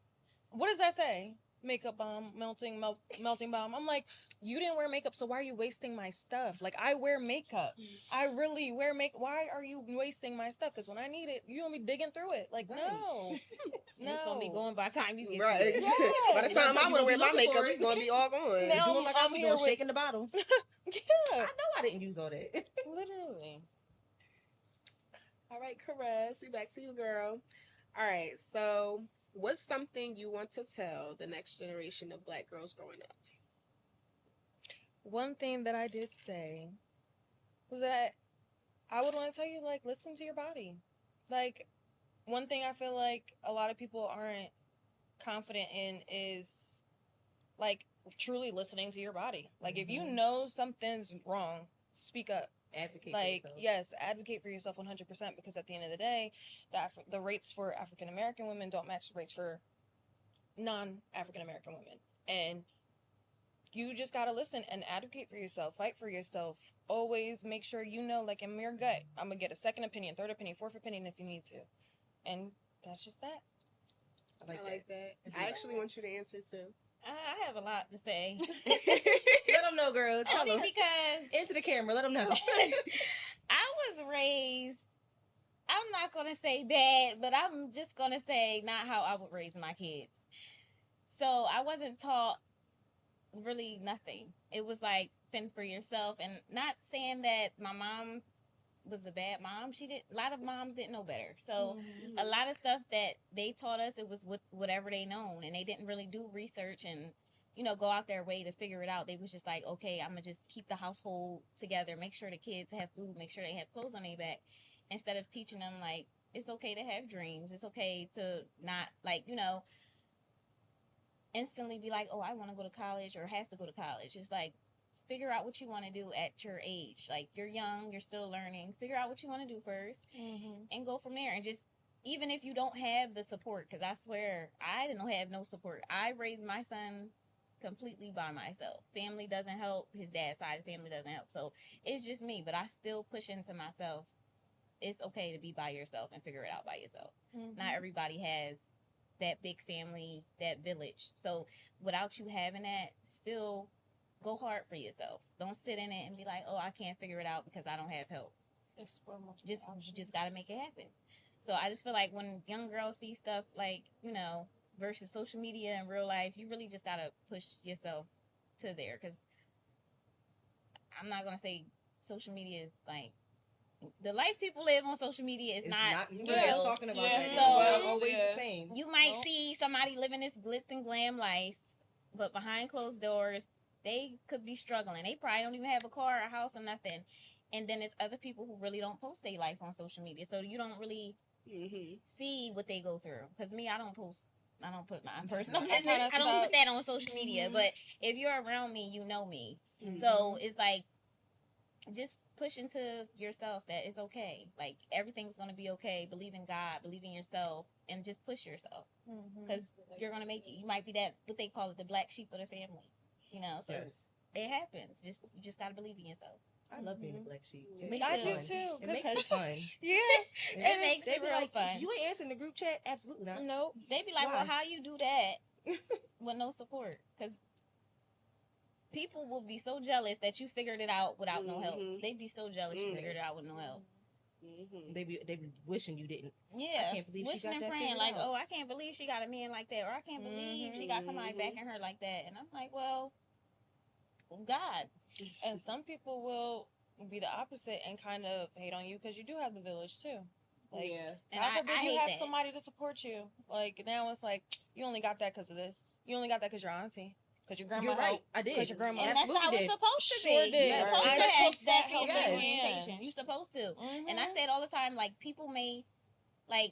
What does that say? Makeup balm, melting balm. I'm like, you didn't wear makeup, so why are you wasting my stuff? Like, I wear makeup. I really wear makeup. Why are you wasting my stuff? Because when I need it, you gonna be digging through it. Like, no. No. It's gonna be going by the time you get Right. to it. Yes. By the time I want to wear my looking for makeup, it. it's gonna be all gone. Now Doing like I'm I'm here here with- shaking the bottle. I Yeah. know I didn't use all that. Literally. All right, Caress, we back to you, girl. All right, so what's something you want to tell the next generation of Black girls growing up? One thing that I did say was that I would want to tell you, like, listen to your body. Like, one thing I feel like a lot of people aren't confident in is, like, truly listening to your body. Like, if you know something's wrong, speak up. Advocate Like, for yourself. yes, advocate for yourself 100%, because at the end of the day, the rates for African American women don't match the rates for non-African American women. And you just gotta listen and advocate for yourself, fight for yourself. Always make sure you know, like, in your gut, I'm gonna get a second opinion, third opinion, fourth opinion if you need to. And that's just that. I like that. I actually want you to answer too. I have a lot to say. Let them know, girl. Tell Only them. because Into the camera. Let them know. I was raised, I'm not going to say bad, but I'm just going to say not how I would raise my kids. So I wasn't taught really nothing. It was like fend for yourself, and not saying that my mom was a bad mom. A lot of moms didn't know better. So a lot of stuff that they taught us, it was whatever they known, and they didn't really do research and, you know, go out their way to figure it out. They was just like, okay, I'm gonna just keep the household together, make sure the kids have food, make sure they have clothes on their back, instead of teaching them, like, it's okay to have dreams, it's okay to not, like, you know, instantly be like, oh, I want to go to college or have to go to college. It's like, figure out what you want to do at your age. Like, you're young, you're still learning. Figure out what you want to do first and go from there. And just, even if you don't have the support, because I swear, I didn't have no support. I raised my son completely by myself. Family doesn't help. His dad's side of the family doesn't help. So it's just me, but I still push into myself. It's okay to be by yourself and figure it out by yourself. Not everybody has that big family, that village. So without you having that, still go hard for yourself. Don't sit in it and be like, oh, I can't figure it out because I don't have help. You just got to make it happen. So I just feel like when young girls see stuff like, you know, versus social media and real life, you really just got to push yourself to there. Because I'm not going to say social media is like, the life people live on social media is not We're real. just talking about that. So- It's always the same. You might see somebody living this glitz and glam life, but behind closed doors, they could be struggling. They probably don't even have a car or a house or nothing. And then there's other people who really don't post their life on social media. So you don't really see what they go through. Because me, I don't put my personal business. I don't put that on social media. But if you're around me, you know me. So it's like, just push into yourself that it's okay. Like, everything's going to be okay. Believe in God, believe in yourself, and just push yourself. Because you're going to make it. You might be that, what they call it, the black sheep of the family. You know, so it happens. You just got to believe in yourself. I love being a black sheep. I do too. It makes it fun. Yeah. It makes They it be real like, fun. you ain't answering the group chat? Absolutely not. Nope. They be like, Why? well, how you do that with no support? Because people will be so jealous that you figured it out without no help. They'd be so jealous you figured it out with no help. They be wishing you didn't. Yeah. I can't believe she wishing got and that praying figured like, out. oh, I can't believe she got a man like that, or I can't believe she got somebody backing her like that. And I'm like, well, God. And some people will be the opposite and kind of hate on you because you do have the village too. Like, yeah. And God forbid I you hate have that. somebody to support you. Like, now it's like, you only got that because of this. You only got that because your auntie. Because your grandma You're right. helped. I did. Because your grandma And Absolutely that's how it's did. supposed to Sure be. did. You're supposed I to have took that that family helping orientation. hand. You're supposed to. Mhm. And I say it all the time, like, people may, like,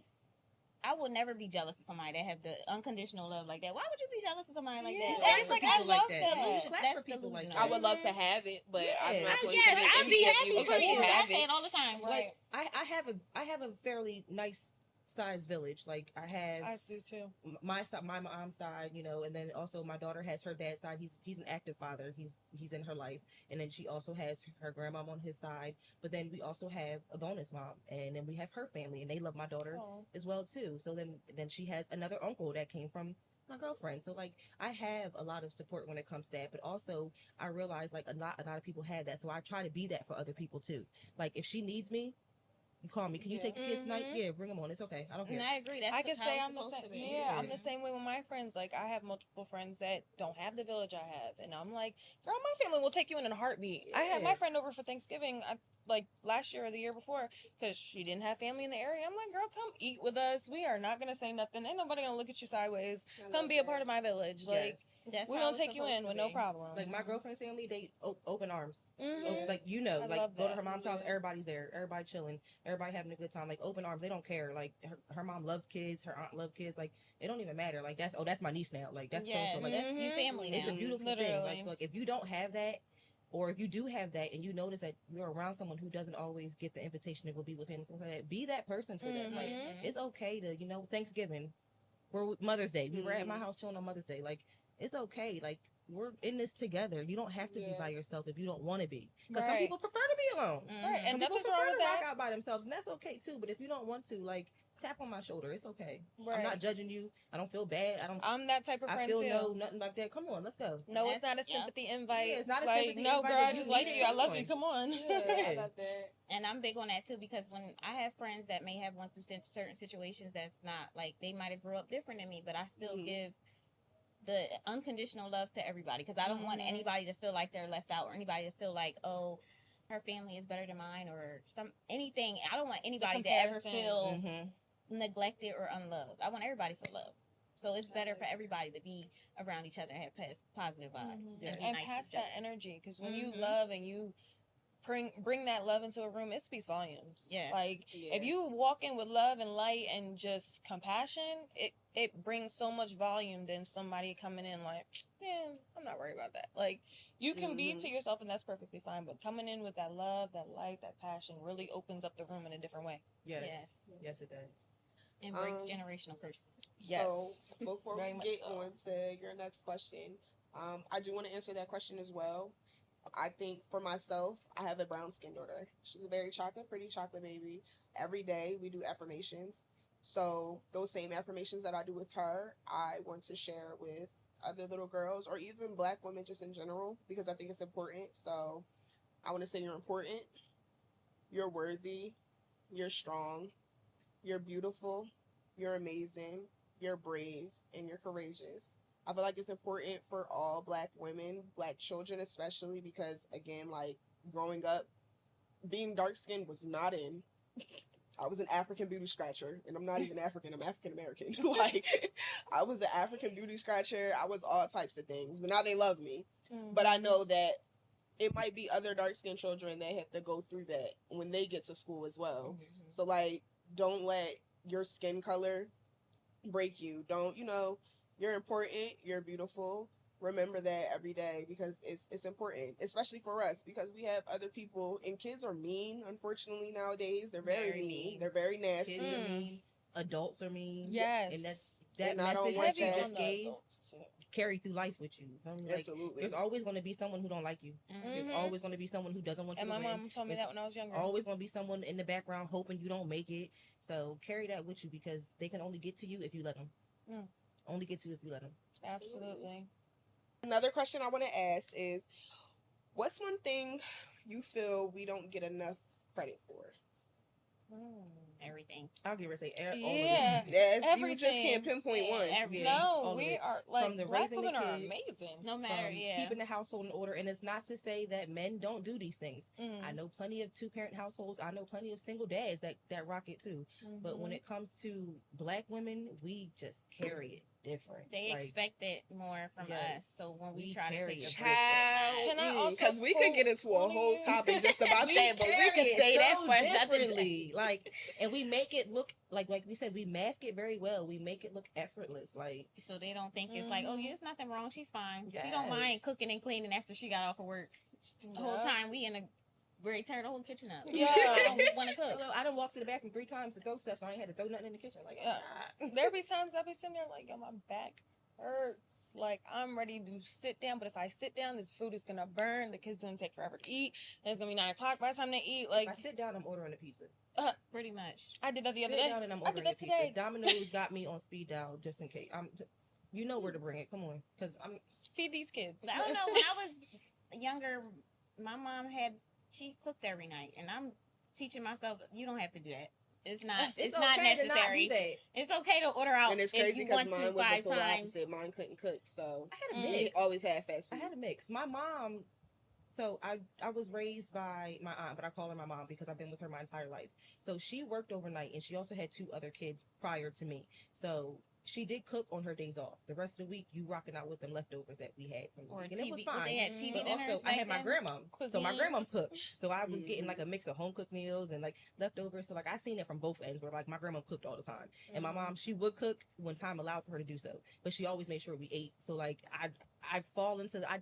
I will never be jealous of somebody that have the unconditional love like that. Why would you be jealous of somebody like Yeah. that? It's like, I love that. Clap for people like delusional. I would love to have it, but I'm Yeah. not going Yes, to I'd be happy for because you. you I have say it. it all the time. Right. Like I have a fairly nice sized village. Like I have I do too. my side, my mom's side, you know, and then also my daughter has her dad's side. He's an active father. He's in her life, and then she also has her grandmom on his side. But then we also have a bonus mom, and then we have her family, and they love my daughter as well too. So then she has another uncle that came from my girlfriend. So like I have a lot of support when it comes to that, but also I realize like a lot of people have that. So I try to be that for other people too. Like if she needs me, you call me. Can you take the kids tonight? Yeah, bring them on. It's okay. I don't care. And I agree. That's I can how say it's I'm the supposed same. to be. Yeah, I'm the same way with my friends. Like I have multiple friends that don't have the village I have, and I'm like, girl, my family will take you in a heartbeat. I had my friend over for Thanksgiving, like last year or the year before, because she didn't have family in the area. I'm like, girl, come eat with us. We are not gonna say nothing. Ain't nobody gonna look at you sideways. Come be a part of my village. Like That's we how gonna it's take you supposed in to with no be. problem. Like my girlfriend's family, they open arms. Like I like love go to that. her mom's house, everybody's there, everybody chilling, everybody having a good time. Like open arms, they don't care. Like her mom loves kids, her aunt loves kids. Like it don't even matter. Like that's my niece now. Like that's so like that's your family now. it's a beautiful thing. Like so like if you don't have that, or if you do have that and you notice that you're around someone who doesn't always get the invitation to go be with him, be that person for them. Like it's okay to, you know, Thanksgiving, we're Mother's Day. We were at my house chilling on Mother's Day. Like it's okay. Like we're in this together. You don't have to be by yourself if you don't want to be. Because some people prefer to be alone. Right, and Some people nothing's wrong prefer with to rock that. out by themselves, and that's okay too. But if you don't want to, like tap on my shoulder. It's okay. Right. I'm not judging you. I don't feel bad. I'm that type of friend I feel too. nothing like that. Come on, let's go. No, it's not a sympathy invite. Yeah, it's not a like, sympathy no, invite. girl, I You just need like it. you. I Come love on. you. Come on. I love that. And I'm big on that too, because when I have friends that may have went through certain situations that's not like they might have grew up different than me, but I still give the unconditional love to everybody, because I don't want anybody to feel like they're left out, or anybody to feel like, oh, her family is better than mine, or anything. I don't want anybody to ever feel neglected or unloved. I want everybody to feel love. So it's better for everybody to be around each other and have positive vibes and nice pass to each that other. energy, because when you love and you bring that love into a room, it speaks volumes. Yes. Like if you walk in with love and light and just compassion, it brings so much volume than somebody coming in like, man, I'm not worried about that. Like you can be to yourself and that's perfectly fine, but coming in with that love, that light, that passion really opens up the room in a different way. Yes, it does. And breaks generational curses. Yes. So before Very we much get so. on to your next question, I do want to answer that question as well. I think for myself, I have a brown skinned daughter. She's a very pretty chocolate baby. Every day we do affirmations. So those same affirmations that I do with her, I want to share with other little girls or even black women just in general, because I think it's important. So I want to say you're important, you're worthy, you're strong, you're beautiful, you're amazing, you're brave, and you're courageous. I feel like it's important for all black women, black children especially, because again, like growing up, being dark skinned was not in. I was an African beauty scratcher, and I'm not even African, I'm African American. Like, I was an African beauty scratcher. I was all types of things, but now they love me. But I know that it might be other dark skinned children that have to go through that when they get to school as well. So, like, don't let your skin color break you. Don't, you're important, you're beautiful. Remember that every day, because it's important, especially for us, because we have other people, and kids are mean, unfortunately, nowadays. They're very mean. They're very nasty. Kids are mean. Adults are mean. Yes. And that I don't message want that you that. just gave carry through life with you. Like, Absolutely. there's always going to be someone who don't like you. There's always going to be someone who doesn't want you and to my win. mom told me that when I was younger. Always going to be someone in the background hoping you don't make it. So carry that with you, because they can only get to you if you let them. Only get to you if you let them. Absolutely. Another question I want to ask is, what's one thing you feel we don't get enough credit for? Everything. I'll give her say all Yeah. of it. Yes, Everything. you just can't pinpoint one. Everything. No, we are like From the black raising the women are kids, amazing. No matter, keeping the household in order. And it's not to say that men don't do these things. I know plenty of 2-parent households. I know plenty of single dads that rock it too. But when it comes to black women, we just carry it different. They Like, expect it more from Yes. us. So when we We try to carry take it a break, Child, Can I also because we could get into a quote whole you? topic just about we that, but we carry can it say that so for another day. differently. Like, and we make it look like we said, we mask it very well. We make it look effortless. Like, so they don't think it's like, oh yeah, it's nothing wrong. She's fine. She don't Yes. mind cooking and cleaning after she got off of work. The whole Yeah. time we in a great tear the whole kitchen up. Yeah. I don't want to cook. Hello, I done walked to the bathroom 3 times to throw stuff, so I ain't had to throw nothing in the kitchen. Like, There be times I be sitting there like, yo, my back hurts. Like, I'm ready to sit down, but if I sit down, this food is gonna burn. The kids gonna take forever to eat. And it's gonna be 9 o'clock by the time they eat. Like, if I sit down, I'm ordering a pizza. Pretty much. I did that the other Sit day. down and I'm I did ordering that a pizza. today. Domino's got me on speed dial just in case. You know where to bring it. Come on, because I'm. Feed these kids. I don't know. When I was younger, my mom she cooked every night, and I'm teaching myself you don't have to do that. It's not. It's not okay to necessary. not do that. It's okay to order out And it's if crazy you because want mine to was 5 the total times. opposite. Mine couldn't cook, so I had a we mix. always had fast I food. had a mix. My mom. So I was raised by my aunt, but I call her my mom because I've been with her my entire life. So she worked overnight, and she also had 2 other kids prior to me. So she did cook on her days off. The rest of the week, you rocking out with them leftovers that we had from the Or week, and it was TV. Well, fine. they had TV But dinners also, I back had my then. grandma. So my Cuisines. grandma cooked. So I was getting Mhm. like a mix of home cooked meals and like leftovers. So like I seen it from both ends where like my grandma cooked all the time. And my mom, she would cook when time allowed for her to do so. But she always made sure we ate. So like I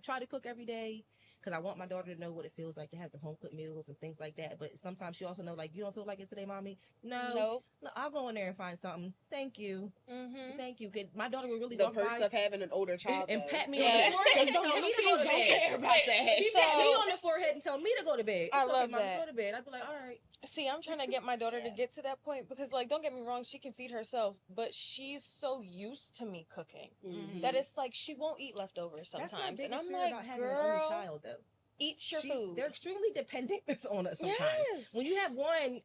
try to cook every day because I want my daughter to know what it feels like to have the home cooked meals and things like that. But sometimes she also know like, you don't feel like it today, mommy? No. Nope. No, I'll go in there and find something. Thank you. Mm-hmm. Thank you. 'Cause my daughter would really The walk perks by of having an older child and though. pat me Yes. on the forehead and Because tell me to kids go to don't bed. care about that. She So- pat me on the forehead and tell me to go to bed. I It's love okay, Mom, that. go to bed. I'd be like, all right. See, I'm trying to get my daughter to get to that point because, like, don't get me wrong, she can feed herself, but she's so used to me cooking Mhm. that it's like she won't eat leftovers That's my sometimes. biggest And I'm fear like, about having an girl, only child, though. eat your She- food. They're extremely dependent on us sometimes. Yes. When you have one,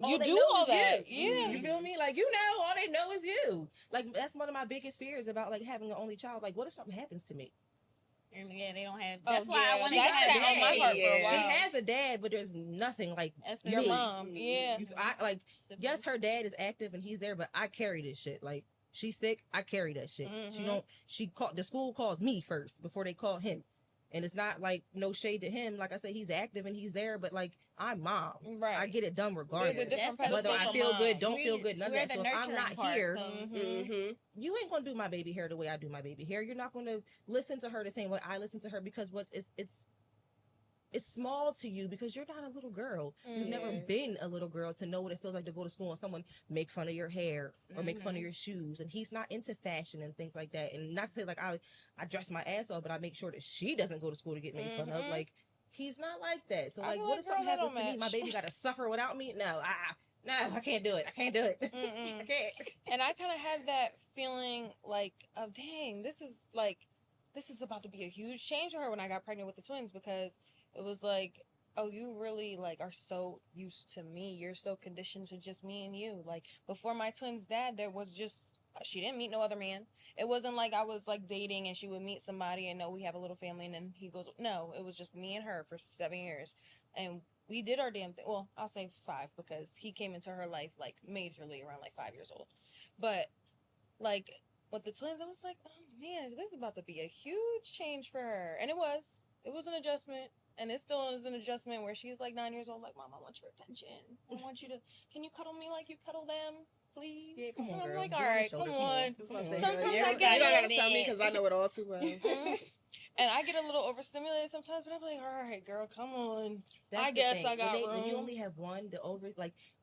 all You they do know all is that. you. Yeah. You feel me? Like, you know, all they know is you. Like, that's one of my biggest fears about, like, having an only child. Like, what if something happens to me? And yeah, they don't have. Oh, That's why yeah. I want to That's have sat on my dads. heart for a Yeah. while. She has a dad, but there's nothing like That's Your me. mom. Yeah. Yes, her dad is active and he's there, but I carry this shit. Like, she's sick, I carry that shit. Mhm. The school calls me first before they call him. And it's not like no shade to him. Like I said, he's active and he's there, but like I'm mom. Right. I get it done regardless. There's a different That's Whether pedestal I for feel good, moms. don't feel good, none of We're that. the So if I'm not nurturing part, here, so- Mhm. you ain't gonna do my baby hair the way I do my baby hair. You're not gonna listen to her the same way I listen to her because it's small to you because you're not a little girl. You've never Yeah. been a little girl to know what it feels like to go to school and someone make fun of your hair or make fun of Mhm. your shoes. And he's not into fashion and things like that. And not to say like I dress my ass off, but I make sure that she doesn't go to school to get made fun of. Mhm. Like he's not like that. So I like, feel what like, if something girl, that happens to don't me? My match. baby got to suffer without me? No, I can't do it. I can't do it. Mm-mm. I can't. And I kind of had that feeling like, oh, dang, this is about to be a huge change for her when I got pregnant with the twins because it was like, oh, you really like are so used to me. You're so conditioned to just me and you. Like before my twins' dad, there was just she didn't meet no other man. It wasn't like I was like dating and she would meet somebody and no, we have a little family and then he goes. No, it was just me and her for 7 years, and we did our damn thing. Well, I'll say 5 because he came into her life like majorly around like 5 years old. But like with the twins, I was like, oh man, this is about to be a huge change for her. And it was an adjustment. And it still is an adjustment where she's like 9 years old, like, Mom, I want your attention. I want you to, can you cuddle me like you cuddle them, please? Yeah, come on, And I'm girl. like, Give all me a right, shoulder, come come on. on. That's what I'm Mhm. saying. Sometimes you I don't get you don't it. gotta tell me because I know it all too well. Mhm. And I get a little overstimulated sometimes, but I'm like, all right, girl, come on. That's I the guess thing. I got when you room. only have one,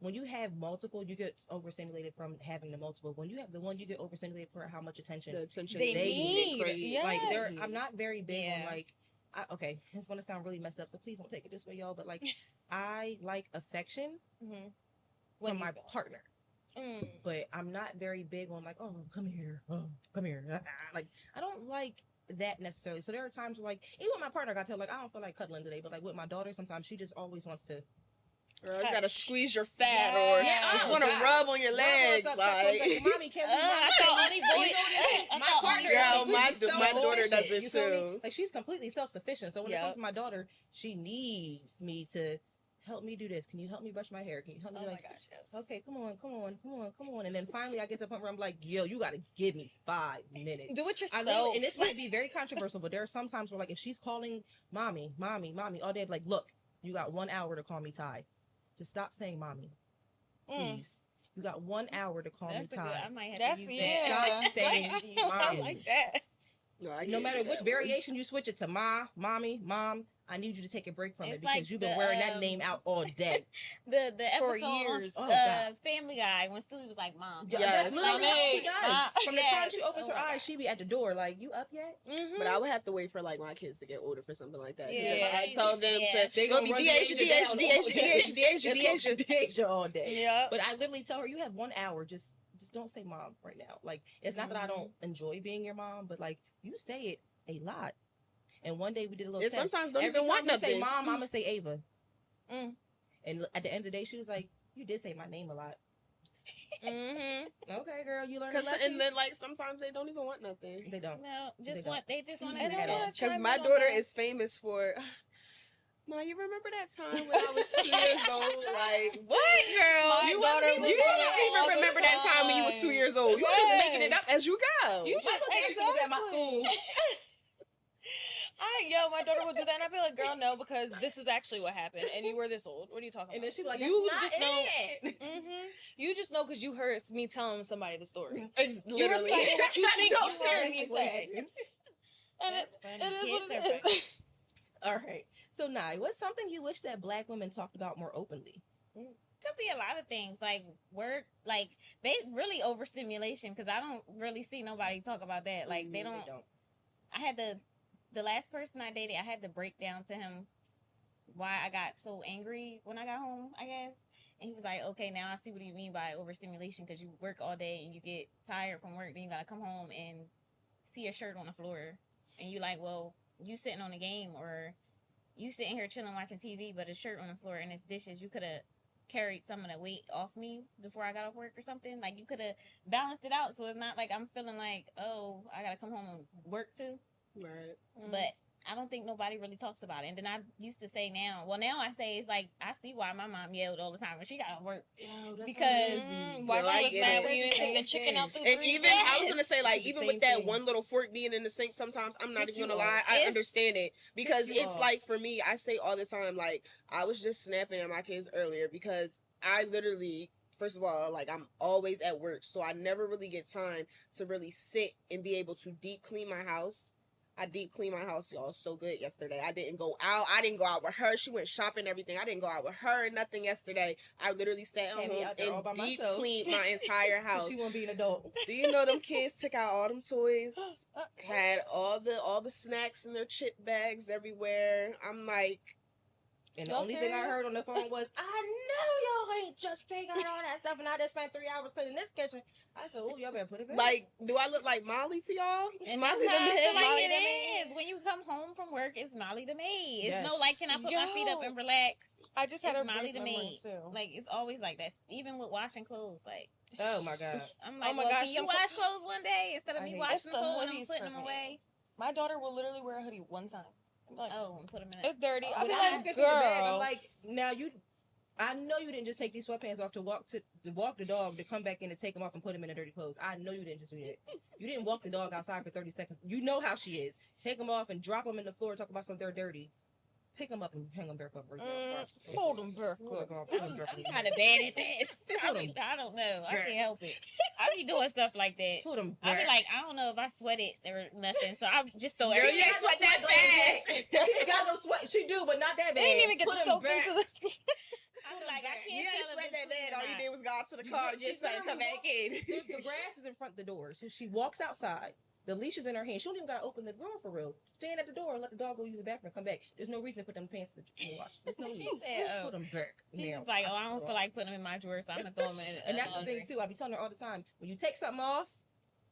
when you have multiple, you get overstimulated from having the multiple. When you have the one, you get overstimulated for how much attention The attention They they need. crave. Yeah. Like Yes. I'm not very big on Yeah. like okay, it's gonna sound really messed up, so please don't take it this way, y'all. But like I like affection Mm-hmm. from my partner. Mm. But I'm not very big on like, oh, come here, like I don't like that necessarily. So there are times where like even with my partner, I got to tell like I don't feel like cuddling today, but like with my daughter, sometimes she just always wants to. Girl, you gotta Touch. squeeze your fat or Yeah. just Oh, want to God. rub on your legs. Like, Like, mommy, can we? I thought only boys. I My thought partner, only Girl, boys. my completely daughter does self-sufficient, it you feel me? too. Like she's completely self-sufficient. So when it Yep. comes to my daughter, she needs me to help me do this? Can you help me brush my hair? Can you help me? Oh like, my gosh, yes. okay, come on. And then finally I get to the point where I'm like, yo, you got to give me 5 minutes. Do it yourself. And this might be very controversial, but there are some times where, like, if she's calling mommy all day, like, look, you got 1 hour to call me Ty. Just stop saying mommy, please. You got 1 hour to call me Ty. I might have to use Stop saying mommy. like that. No matter which variation you switch it to mommy, mom, I need you to take a break from it because like you've been wearing that name out all day. The For episode years. on Family Guy when Stewie was like, "Mom." Yeah, Yes. that's literally what she does. From the time Yes. she opens her eyes, she be at the door like, "You up yet?" Mm-hmm. But I would have to wait for like my kids to get older for something like that. 'Cause Yeah. if I tell them Yeah. to go be Deasia all day. Yeah. But I literally tell her, you have 1 hour. Just don't say mom right now. Like, it's not that I don't enjoy being your mom, but like, you say it a lot. And one day we did a little And test. sometimes don't Every even want time you say nothing. mom, I'm gonna say Ava. Mm. And at the end of the day, she was like, "You did say my name a lot." Mm-hmm. Okay, girl, you learned. And then like sometimes they don't even want nothing. they don't. No, They they just want And to I know. wanna Because chime my in on daughter that. is famous for. Ma, you remember that time when I was 2 years old? Like, what, girl? My You daughter don't was doing that even all the remember that time when you was 2 years old. You were just making it up as you go. You Michael Jackson was at my school. My daughter would do that, and I'd be like, "Girl, no, because this is actually what happened, and you were this old. What are you talking And about?" then she was like, "You "That's just not know, it." you just know because you heard me telling somebody the story, Literally. you were saying what you think No, you heard me seriously. say, and That's it funny. is what Kids it are funny. is." All right. So, Nye, what's something you wish that Black women talked about more openly? Could be a lot of things like work, like they really overstimulation because I don't really see nobody talk about that. Like they don't. I had the last person I dated, I had to break down to him why I got so angry when I got home, I guess. And he was like, "Okay, now I see what you mean by overstimulation because you work all day and you get tired from work, then you gotta come home and see a shirt on the floor, and you like, well, you sitting on the game or you sitting here chilling watching TV, but a shirt on the floor and it's dishes. You could have carried some of the weight off me before I got off work or something. Like you could have balanced it out so it's not like I'm feeling like, oh, I gotta come home and work too." Right. But I don't think nobody really talks about it. And then I used to say now I say it's like I see why my mom yelled all the time when she got to work because Why Girl, I she was get mad it. when you didn't take the chicken out the And grease. even I was gonna say, like, The even same with that thing. one little fork being in the sink, sometimes I'm not Picks even you gonna lie, off. I It's- understand it because Picks you it's off. like for me, I say all the time, like I was just snapping at my kids earlier because I literally. First of all, like I'm always at work, so I never really get time to really sit and be able to deep clean my house. I deep cleaned my house, y'all, so good yesterday. I didn't go out. I didn't go out with her. She went shopping and everything. I didn't go out with her or nothing yesterday. I literally sat at Had me home out there all by and deep myself. cleaned my entire house. She won't be an adult. Do you know them kids took out all them toys? Had all the snacks in their chip bags everywhere. I'm like, And the Y'all only thing I serious? heard on the phone was, "I know y'all ain't just figuring all that stuff, and I just spent 3 hours cleaning this kitchen." I said, "Oh, y'all better put it back." like, do I look like Molly to y'all? and Molly that's the how I man, feel like Molly it the man. is. When you come home from work, it's Molly the maid. It's Yes. no like, can I put my feet up Yo. and relax? I just had It's a Molly brief the memory maid. too. Like it's always like that. Even with washing clothes, like Oh my god. I'm like, Oh my well, gosh, can you some wash clothes one day instead of I me hate- washing It's them the clothes and I'm hoodies putting for them me. away? My daughter will literally wear a hoodie one time. I'm like, Oh, and put them in. it's dirty. I'll When be I like, walk into the bag, I'm girl. like, now I know you didn't just take these sweatpants off to walk the dog to come back in and take them off and put them in the dirty clothes. I know you didn't just do that. You didn't walk the dog outside for 30 seconds. You know how she is. Take them off and drop them in the floor. Talk about something they're dirty. Pick them up and hang them back up right there. Hold them back Hold up. them up, put 'em back up. I'm kind of bad at that. Put 'em I don't know. I back. can't help it. I be doing stuff like that. Put them I back. be like, I don't know if I sweat it or nothing, so I just throw Girl, everything. you ain't sweat that fast. She ain't got no sweat. She do, but not that bad. They didn't even get Put to 'em soak back. into the. I be like, I can't You ain't tell if sweat it's that clean bad. or All you not. did was go out to the You car know, and she get something, come literally back in. The grass is in front of the door, so she walks outside. The leash is in her hand. She don't even gotta open the door for real. Stand at the door and let the dog go use the bathroom and come back. There's no reason to put them pants in the wash. There's no She reason. said, oh. Put them back. She's now. just like, oh, I swear. don't feel like putting them in my drawer, so I'm gonna throw them in. And that's the thing too. I be telling her all the time. When you take something off,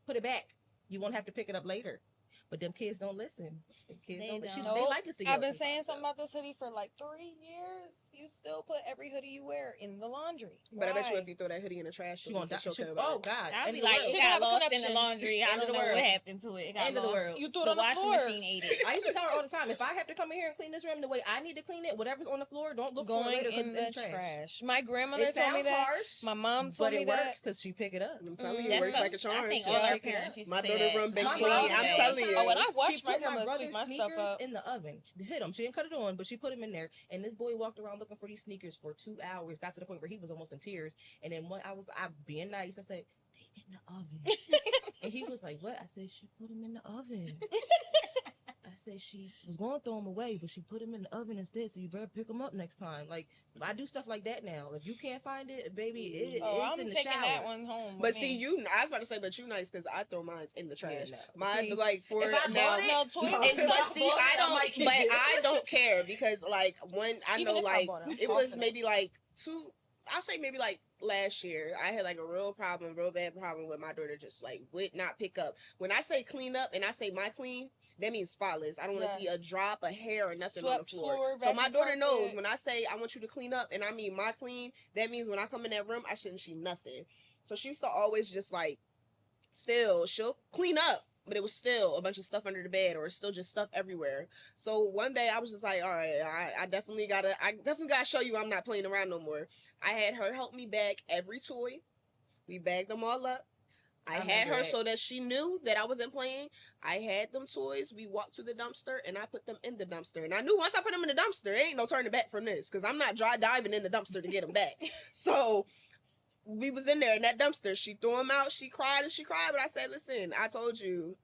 put it back. You won't have to pick it up later. But them kids don't listen. Them kids They don't listen. don't. They like us to. I've been saying something about this hoodie for like 3 years. you still put every hoodie you wear in the laundry. But I bet you Why? if you throw that hoodie in the trash, She gonna die. she'll care about Oh it. God! I'll End be of the like, world. it She have got a lost in the connection. laundry. I End of don't the know what world. happened to it. It got End of the lost. world. You threw it The on the washing floor. machine ate it. I used to tell her all the time, if I have to come in here and clean this room the way I need to clean it, whatever's on the floor, don't look for it Going later because in it's the in the trash. trash. My grandmother It told me sounds that. harsh, My mom but told me it that. works because she pick it up. I'm telling you, it That's works some- like a charm. I think shit. all our Pick it parents up. used to My say daughter that. room been My clean. mom I'm said- telling you. Oh, and I She watched my put grandma brother's sweep my stuff sneakers up. in the oven. She hit him. She didn't cut it on, but she put him in there. And this boy walked around looking for these sneakers for 2 hours. Got to the point where he was almost in tears. And then I being nice. I said, "They in the oven." And he was like, "What?" I said, "She put him in the oven." I said she was going to throw him away, but she put him in the oven instead. So you better pick him up next time. Like I do stuff like that now. If you can't find it, baby, it's I'm in the taking shower. that one home. But with see, me. I was about to say, but you nice because I throw mine in the trash. no. Mine See, like for if I now. bought it, No, toys no. is But not see, bought it, I I might don't. keep But it. I don't care because like when I Even know if I like bought it, I'm it was tossing maybe like two. I'll say maybe like last year I had like a real bad problem with my daughter just like would not pick up. When I say clean up and I say my clean, that means spotless. I don't want to see a Yes. drop, a hair, or nothing Swept on the floor. floor, So my vacuum daughter knows carpet. when I say I want you to clean up and I mean my clean, that means when I come in that room I shouldn't see nothing. So she used to always just like she'll clean up, but it was still a bunch of stuff under the bed or still just stuff everywhere. So one day I was just like, all right, I definitely gotta show you I'm not playing around no more. I had her help me bag every toy. We bagged them all up. I had remember her that. so that she knew that I wasn't playing. I had them toys. We walked to the dumpster and I put them in the dumpster. And I knew once I put them in the dumpster, there ain't no turning back from this because I'm not dry diving in the dumpster to get them back. So we was in there in that dumpster. She threw them out. She cried and she cried. But I said, listen, I told you,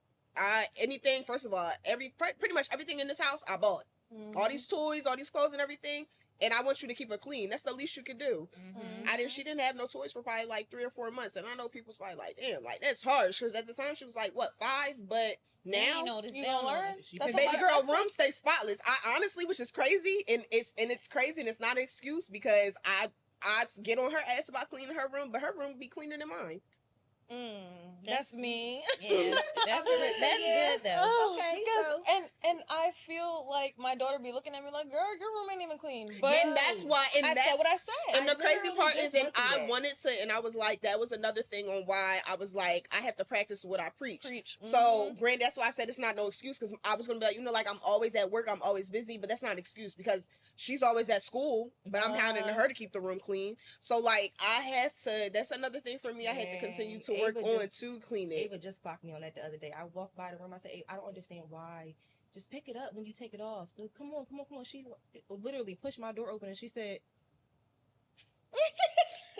anything, first of all, pretty much everything in this house, I bought. Mm-hmm. All these toys, all these clothes and everything. And I want you to keep it clean. That's the least you could do. Mm-hmm. She didn't have no toys for probably like 3 or 4 months. And I know people's probably like, damn, like that's harsh. Because at the time she was like, what, 5? But now, You don't learn. She That's picked baby a girl hard lesson. room stay spotless. I honestly, which is crazy. And it's crazy and it's not an excuse because I get on her ass about cleaning her room, but her room be cleaner than mine. That's me. Yeah, that's good though. Oh, Okay, because and I feel like my daughter be looking at me like, girl, your room ain't even clean. But And that's why, and I that's said what I said. And the crazy literally part just is that went through I that. wanted to, and I was like, that was another thing on why I was like, I have to practice what I preach. So, granted, that's why I said it's not no excuse because I was going to be like, like I'm always at work, I'm always busy, but that's not an excuse because she's always at school, but I'm hounding her to keep the room clean. So, like, I have to, that's another thing for me. I had to continue to work Ava on to clean it. Ava just clocked me on that the other day. I walked by the room. I said, "I don't understand why. Just pick it up when you take it off. So come on. She literally pushed my door open and she said,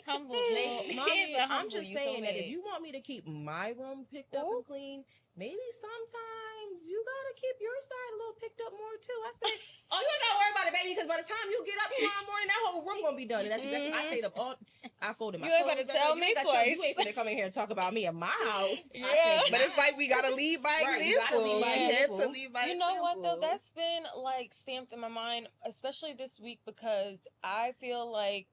Humble. Mommy, Kids are I'm humble. just You saying so that if big. you want me to keep my room picked up and clean, maybe sometimes you gotta keep your side a little picked up more too." I said, "Oh, you ain't gotta worry about it, baby, because by the time you get up tomorrow morning, that whole room gonna be done." And that's exactly. I stayed up all. I folded my. You ain't clothes gotta back tell up. You me ain't gotta tell- twice. You ain't gonna come in here and talk about me in my house. Yeah. But it's like we gotta lead by Right, you gotta example. lead by We have example. to lead by You example. know what though? That's been like stamped in my mind, especially this week because I feel like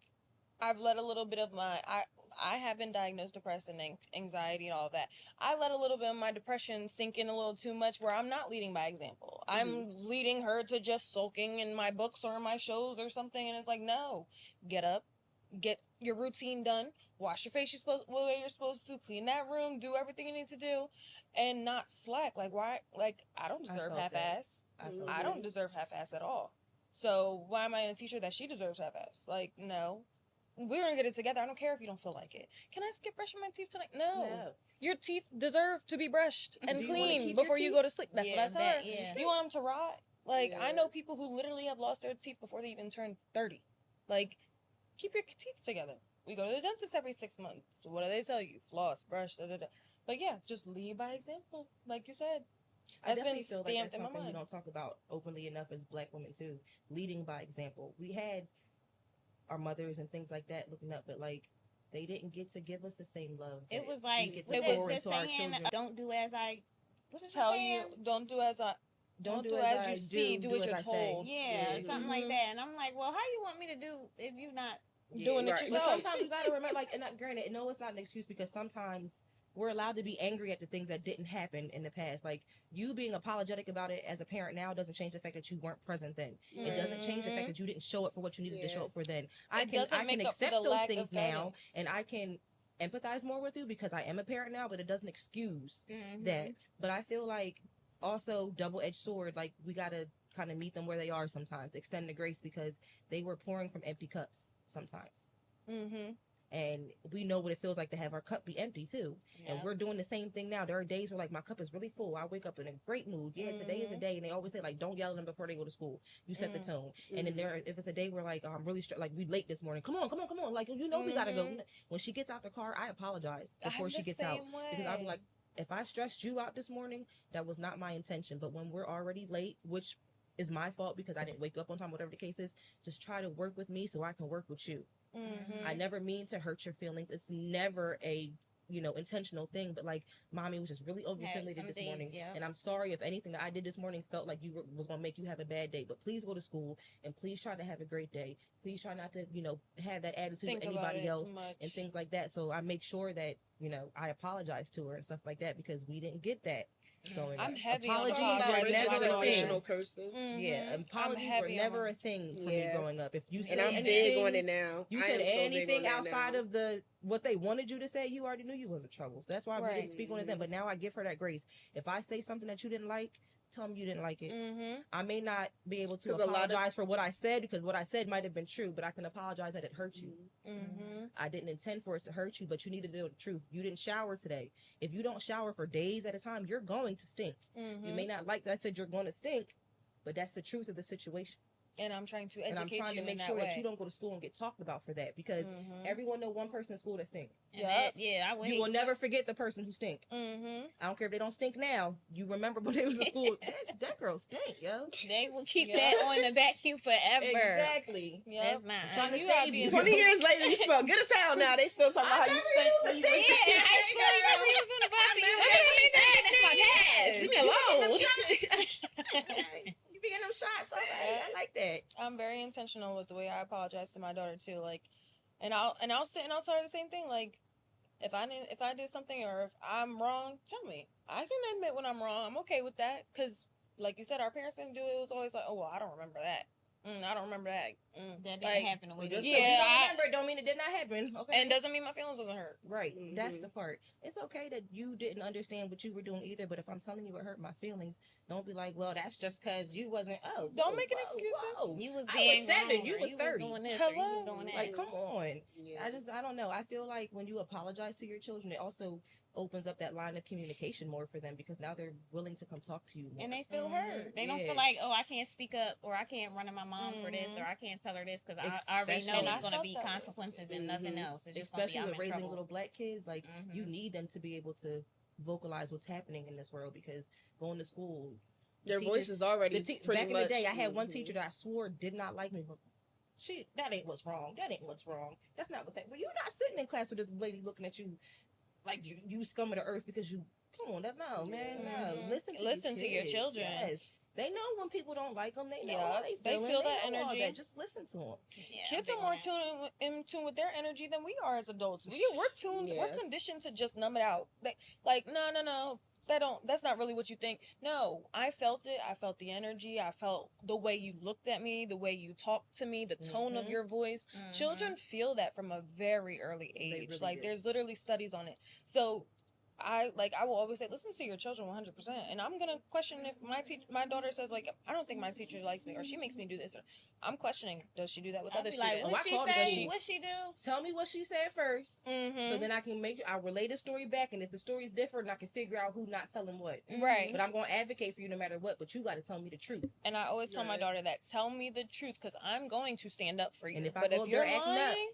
I've let a little bit of I have been diagnosed depressed and anxiety and all of that. I let a little bit of my depression sink in a little too much where I'm not leading by example. I'm leading her to just sulking in my books or in my shows or something. And it's like, no, get up, get your routine done, wash your face way you're supposed to, clean that room, do everything you need to do and not slack. Like, why? Like, I don't deserve felt that. half-ass. felt I that. don't deserve half-ass at all. So why am I going to teach her that she deserves half-ass? Like, no. We're gonna get it together. I don't care if you don't feel like it. Can I skip brushing my teeth tonight? No. Your teeth deserve to be brushed and Do you wanna clean keep your before you teeth? go to sleep. That's Yeah, what I tell her. yeah. You want them to rot? Like, Yeah. I know people who literally have lost their teeth before they even turn 30. Like, keep your teeth together. We go to the dentist every 6 months. So what do they tell you? Floss, brush, da da da. But yeah, just lead by example, like you said. I That's definitely been feel like stamped that's in my something we mind. don't talk about openly enough as Black women too. Leading by example. We had our mothers and things like that looking up, but like they didn't get to give us the same love. It that was we like get it to was pour just into our saying, children. "Don't do as I." What is it Tell saying? you, don't do as I you see, do as you're I say. told. Yeah, Yeah. something like that. And I'm like, well, how you want me to do if you not? Doing it Right. But yourself. sometimes you gotta remember, like, and not, granted, no, it's not an excuse because sometimes we're allowed to be angry at the things that didn't happen in the past. Like, you being apologetic about it as a parent now doesn't change the fact that you weren't present then. It doesn't change the fact that you didn't show up for what you needed to show up for then. I can accept those things now, and I can empathize more with you because I am a parent now, but it doesn't excuse that. But I feel like also double-edged sword, like, we gotta kind of meet them where they are sometimes, extend the grace, because they were pouring from empty cups sometimes. And we know what it feels like to have our cup be empty too. And we're doing the same thing now. There are days where, like, my cup is really full. I wake up in a great mood. Yeah, today is a day. And they always say, like, don't yell at them before they go to school. You set the tone. And then if it's a day where, like, I'm really like, we late this morning. Come on. Like, you know, we gotta go. When she gets out the car, I apologize before she gets out. Because I'll be like, if I stressed you out this morning, that was not my intention. But when we're already late, which is my fault because I didn't wake up on time, whatever the case is, just try to work with me so I can work with you. I never mean to hurt your feelings. It's never a, you know, intentional thing, but, like, mommy was just really overstimulated this morning. And I'm sorry if anything that I did this morning felt like was going to make you have a bad day, but please go to school and please try to have a great day. Please try not to, you know, have that attitude with anybody else and things like that. So I make sure that, you know, I apologize to her and stuff like that because we didn't get that. I'm heavy apologies on are never a thing. generational curses. Yeah, apologies were never a thing for me growing up. If you said and I'm anything, big on it now. You said anything outside of what they wanted you to say, you already knew you was in trouble. So that's why we didn't speak on it then. But now I give her that grace. If I say something that you didn't like, tell me you didn't like it. I may not be able to apologize for what I said because what I said might have been true, but I can apologize that it hurt you. I didn't intend for it to hurt you, but you needed to know the truth. You didn't shower today. If you don't shower for days at a time, you're going to stink. You may not like that I said you're going to stink, but that's the truth of the situation. And I'm trying to educate you in that way. And I'm trying to make sure that you don't go to school and get talked about for that because everyone know one person in school that stink. You will never forget the person who stink. I don't care if they don't stink now. You remember when they was in school, that girl stink, yo. They will keep that on the vacuum forever. Exactly. That's not. I'm trying to save you. 20 years later, you smell good as hell now. They still talking about how you stink. Yeah, in high school, you remember he was on the bus and you was like, that's my gas. Leave me alone. Getting them shots. All right. I like that. I'm very intentional with the way I apologize to my daughter too. Like, and I'll sit and I'll tell her the same thing. Like, if I did something or if I'm wrong, tell me. I can admit when I'm wrong. I'm okay with that because, like you said, our parents didn't do it. It was always like, oh well, I don't remember that. I don't remember that. That didn't happen the way they I remember it don't mean it did not happen. Okay. And doesn't mean my feelings wasn't hurt. Right. That's the part. It's okay that you didn't understand what you were doing either, but if I'm telling you it hurt my feelings, don't be like, well, that's just because you wasn't. Don't make an excuses. You was I was 7. You was 30. Doing this, Hello. doing that. Like, come on. Yeah. I don't know. I feel like when you apologize to your children, it also opens up that line of communication more for them because now they're willing to come talk to you more. And they feel heard. They don't feel like, oh, I can't speak up or I can't run to my mom for this or I can't tell her this because I already know it's going to be consequences and nothing else. It's just especially gonna be, with raising trouble. little black kids, like you need them to be able to vocalize what's happening in this world because going to school, their voice is already pretty back much. In the day, I had one teacher that I swore did not like me, but that ain't what's wrong. That ain't what's wrong. That's not what's happening. Well, you're not sitting in class with this lady looking at you like you scum of the earth because you no, man, no. Listen to your children. Yes. They know when people don't like them. They know how they feel that energy. That. Just listen to them. Yeah, kids are more in tune with their energy than we are as adults. We're tuned. We're conditioned to just numb it out. Like no. That's not really what you think. No, I felt it. I felt the energy. I felt the way you looked at me, the way you talked to me, the tone of your voice. Children feel that from a very early age. Really like there's literally studies on it. So I will always say, listen to your children 100%. And I'm going to question if my daughter says, like, I don't think my teacher likes me or she makes me do this. Or I'm questioning, does she do that with other students? What she say? What she do? Tell me what she said first. So then I can I'll relay the story back. And if the story's different, I can figure out who not telling what. Right. But I'm going to advocate for you no matter what. But you got to tell me the truth. And I always tell my daughter that, tell me the truth because I'm going to stand up for you. And if if you're lying...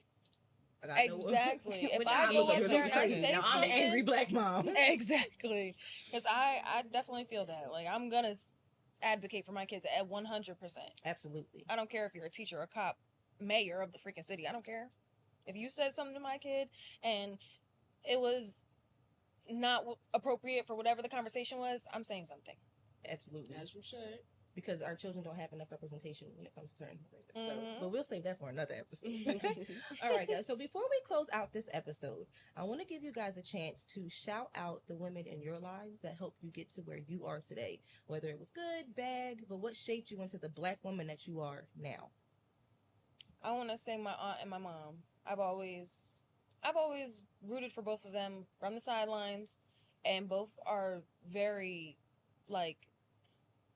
Exactly. If I go up there and I say something, I'm an angry black mom. Exactly. Because I definitely feel that. Like, I'm going to advocate for my kids at 100%. Absolutely. I don't care if you're a teacher, a cop, mayor of the freaking city. I don't care. If you said something to my kid and it was not appropriate for whatever the conversation was, I'm saying something. Absolutely. As you should. because our children don't have enough representation when it comes to certain things. So, Mhm. but we'll save that for another episode. All right, guys. So before we close out this episode, I want to give you guys a chance to shout out the women in your lives that helped you get to where you are today, whether it was good, bad, but what shaped you into the Black woman that you are now. I want to say my aunt and my mom. I've always rooted for both of them from the sidelines, and both are very, like,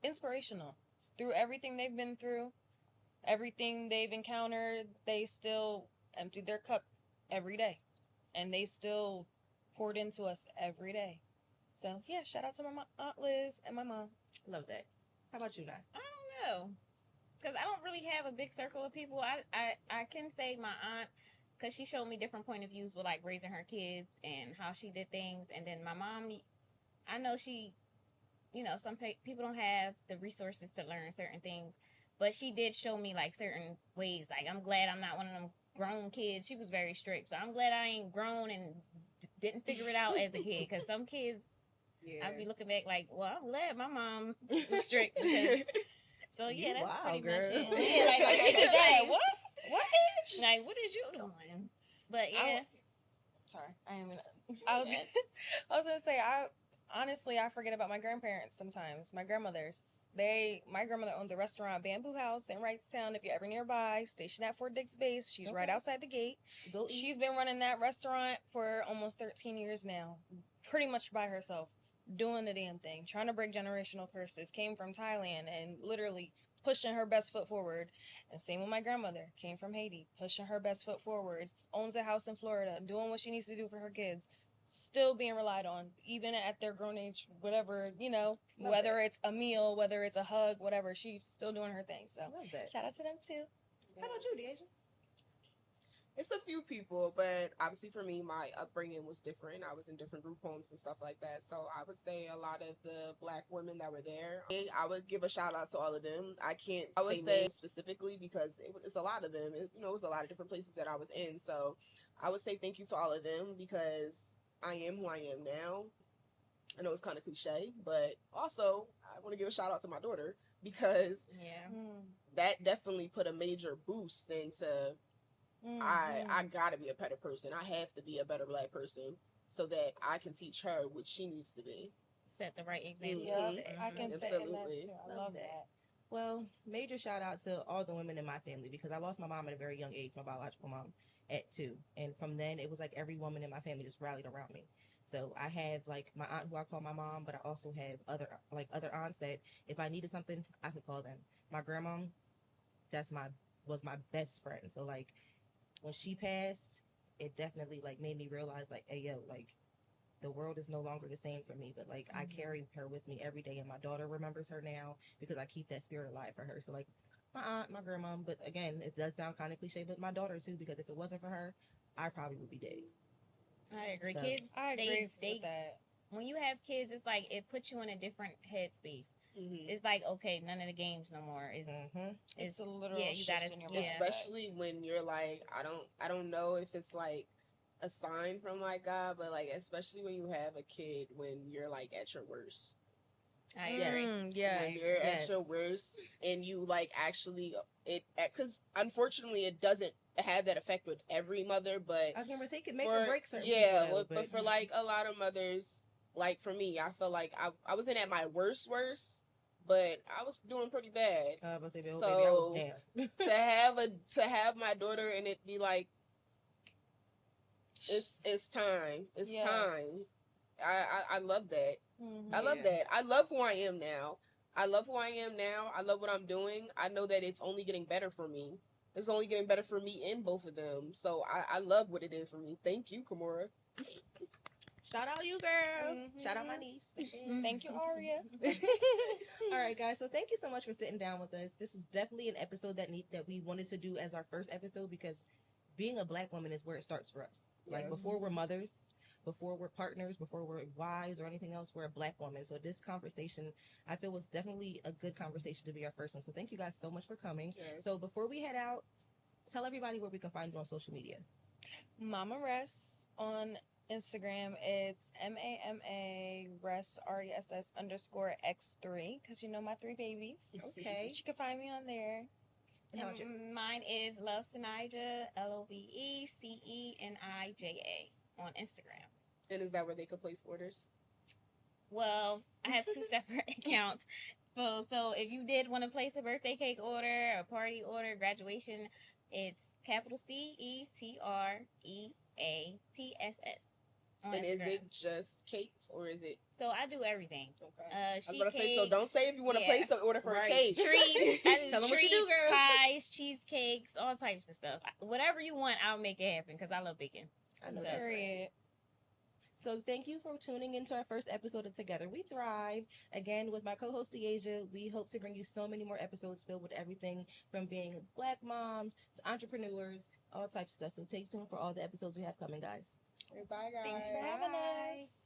inspirational through everything they've been through, everything they've encountered. They still emptied their cup every day, and they still poured into us every day. So yeah, shout out to my aunt Liz and my mom. Love that. How about you, Nye? I don't know, because I don't really have a big circle of people. I can say my aunt, because she showed me different point of views with like raising her kids and how she did things. And then my mom, I know she, some people don't have the resources to learn certain things, but she did show me like certain ways. Like, I'm glad I'm not one of them grown kids. She was very strict, so I'm glad I ain't grown and didn't figure it out as a kid, because some kids, Yeah. I'd be looking back like, well, I'm glad my mom was strict. Because, so yeah, You that's wild, pretty girl. much it. Yeah, like She did that at what? What age? like, what is you doing? But yeah, Sorry, I was gonna say, honestly I forget about my grandparents sometimes. My grandmothers. My grandmother owns a restaurant, Bamboo House in Wrightstown. If you're ever nearby, stationed at Fort Dix Base. She's right outside the gate. Go eat. She's been running that restaurant for almost 13 years now, pretty much by herself, doing the damn thing, trying to break generational curses. Came from Thailand and literally pushing her best foot forward. And same with my grandmother, came from Haiti, pushing her best foot forward, owns a house in Florida, doing what she needs to do for her kids, still being relied on, even at their grown age, whatever, whether it's a meal, whether it's a hug, whatever, she's still doing her thing. So Love that. shout out to them too. How about you, Deja? It's a few people, but obviously for me, my upbringing was different. I was in different group homes and stuff like that. So I would say a lot of the Black women that were there, I would give a shout out to all of them. I can't say names specifically because it's a lot of them. It was a lot of different places that I was in. So I would say thank you to all of them because I am who I am now. I know it's kind of cliche, but also I want to give a shout out to my daughter because yeah. that definitely put a major boost into I gotta be a better person. I have to be a better Black person so that I can teach her what she needs to be. Set the right example. Yeah, Mhm. I can say that Absolutely. too. I love that. Well, major shout out to all the women in my family because I lost my mom at a very young age, my biological mom at 2. And from then it was like every woman in my family just rallied around me. So I have like my aunt who I call my mom, but I also have other aunts that if I needed something, I could call them. My grandma, was my best friend. So like when she passed, it definitely like made me realize like, hey yo, like the world is no longer the same for me, but like I carry her with me every day, and my daughter remembers her now because I keep that spirit alive for her. So like my aunt, my grandma, but again, it does sound kind of cliche, but my daughter too, because if it wasn't for her, I probably would be dead. I agree. So, Kids, I agree they with that. when you have kids, it's like it puts you in a different headspace. Mm-hmm. It's like, okay, none of the games no more. It's a literal you shift gotta, in your yeah. mindset. Especially when you're like, I don't know if it's like a sign from like God, but like especially when you have a kid when you're like at your worst. I agree. Yes. When you're at your worst and you like actually because unfortunately it doesn't have that effect with every mother, but I was gonna say it could make or break certain people, though, but for like a lot of mothers, like for me, I feel like I wasn't at my worst, but I was doing pretty bad. I was baby, I So was down. to have my daughter and it be like it's time. It's Yes. time. I love that. Mhm. I love that. I love who I am now. I love who I am now. I love what I'm doing. I know that it's only getting better for me. It's only getting better for me and both of them. So I love what it did for me. Thank you, Kimura. Shout out you, girl. Mhm. Shout out my niece. Thank you, Aria. All right, guys. So thank you so much for sitting down with us. This was definitely an episode that we wanted to do as our first episode because being a Black woman is where it starts for us. Like Yes. before we're mothers, before we're partners, before we're wives or anything else, we're a Black woman. So this conversation, I feel, was definitely a good conversation to be our first one. So thank you guys so much for coming. Yes. So before we head out, tell everybody where we can find you on social media. Mama Rest on Instagram, it's MAMA RESS _X3, because you know my 3 babies. Okay. But you can find me on there. And how about you? Mine is Love CeNija, LOVECENIJA on Instagram. And is that where they could place orders? Well, I have 2 separate accounts. So if you did want to place a birthday cake order, a party order, graduation, it's capital CETREATSS on And is Instagram. it just cakes or is it? So I do everything. Okay. I was Sheet gonna say, so cakes, don't say if you want to yeah. place an order for Right. a cake. Treats, I do Tell 'em what treats, you do, girl. pies, cheesecakes, all types of stuff. Whatever you want, I'll make it happen because I love baking. I know So- that's right. Period. So thank you for tuning into our first episode of Together We Thrive. Again, with my co-host Deasia, we hope to bring you so many more episodes filled with everything from being Black moms to entrepreneurs, all types of stuff. So stay tuned for all the episodes we have coming, guys. Bye, guys. Thanks for having us.